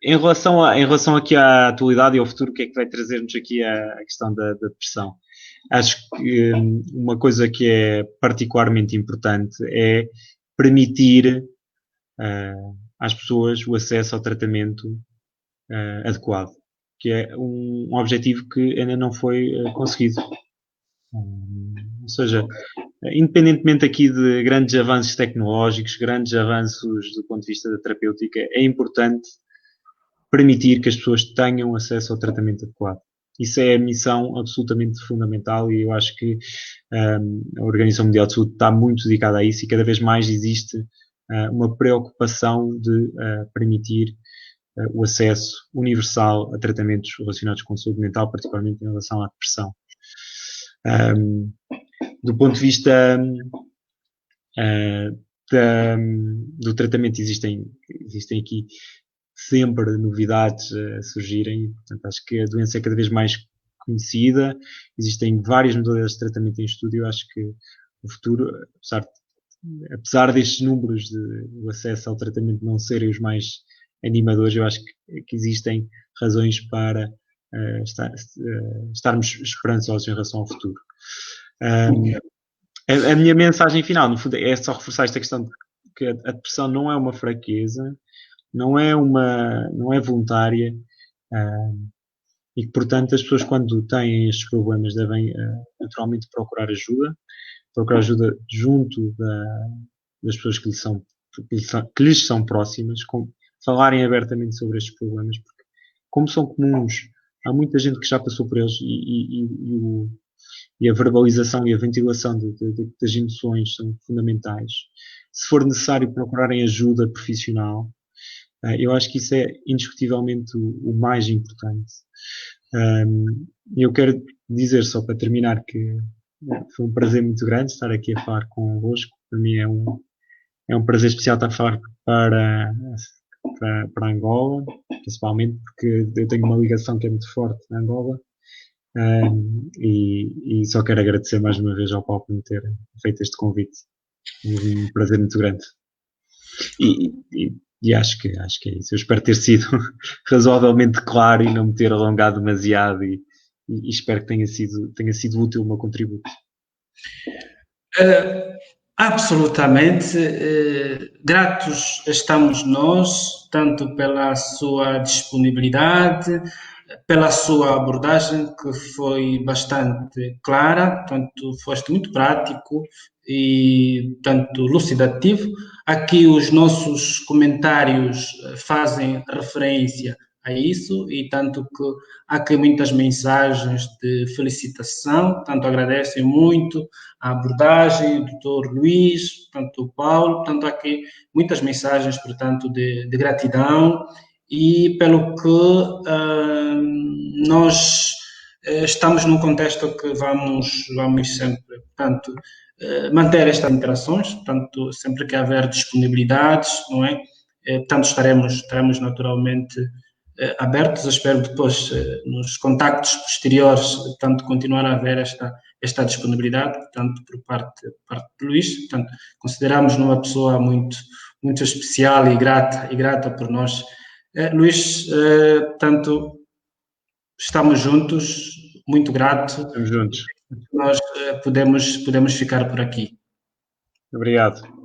S1: Em relação aqui à atualidade e ao futuro, o que é que vai trazer-nos aqui a questão da depressão? Acho que uma coisa que é particularmente importante é permitir às pessoas o acesso ao tratamento adequado, que é um objetivo que ainda não foi conseguido. Ou seja, independentemente aqui de grandes avanços tecnológicos, grandes avanços do ponto de vista da terapêutica, é importante permitir que as pessoas tenham acesso ao tratamento adequado. Isso é a missão absolutamente fundamental e eu acho que a Organização Mundial de Saúde está muito dedicada a isso e cada vez mais existe uma preocupação de permitir o acesso universal a tratamentos relacionados com saúde mental, particularmente em relação à depressão. Do ponto de vista do tratamento, existem aqui sempre novidades a surgirem. Portanto, acho que a doença é cada vez mais conhecida, existem várias modalidades de tratamento em estudo e eu acho que o futuro, apesar destes números de acesso ao tratamento não serem os mais animadores, eu acho que existem razões para estarmos esperançosos em relação ao futuro. A minha mensagem final, no fundo, é só reforçar esta questão de que a depressão não é uma fraqueza, não é voluntária e que, portanto, as pessoas quando têm estes problemas devem naturalmente procurar ajuda junto das pessoas que lhes são próximas, falarem abertamente sobre estes problemas, porque como são comuns, há muita gente que já passou por eles e a verbalização e a ventilação das emoções são fundamentais. Se for necessário procurarem ajuda profissional, eu acho que isso é indiscutivelmente o mais importante. Eu quero dizer, só para terminar, que foi um prazer muito grande estar aqui a falar convosco. Para mim é um prazer especial estar a falar para Angola, principalmente porque eu tenho uma ligação que é muito forte na Angola. E só quero agradecer mais uma vez ao Paulo por me ter feito este convite. Um prazer muito grande. E acho que é isso. Eu espero ter sido razoavelmente claro e não me ter alongado demasiado e espero que tenha sido útil o meu contributo.
S2: Absolutamente. Gratos estamos nós, tanto pela sua disponibilidade, pela sua abordagem, que foi bastante clara, tanto foste muito prático e tanto lucidativo. Aqui os nossos comentários fazem referência a isso e tanto que há aqui muitas mensagens de felicitação, tanto agradecem muito a abordagem, o Dr. Luís, tanto o Paulo, tanto há aqui muitas mensagens, portanto, de gratidão e pelo que nós estamos num contexto que vamos sempre, portanto, manter estas interações, portanto, sempre que haver disponibilidades, não é? Portanto, estaremos naturalmente abertos. Eu espero depois, nos contactos posteriores, portanto, continuar a haver esta disponibilidade, portanto, por parte de Luís. Portanto, consideramos uma pessoa muito, muito especial e grata por nós. Luís, portanto, estamos juntos, muito grato.
S1: Estamos juntos.
S2: Nós podemos ficar por aqui.
S1: Obrigado.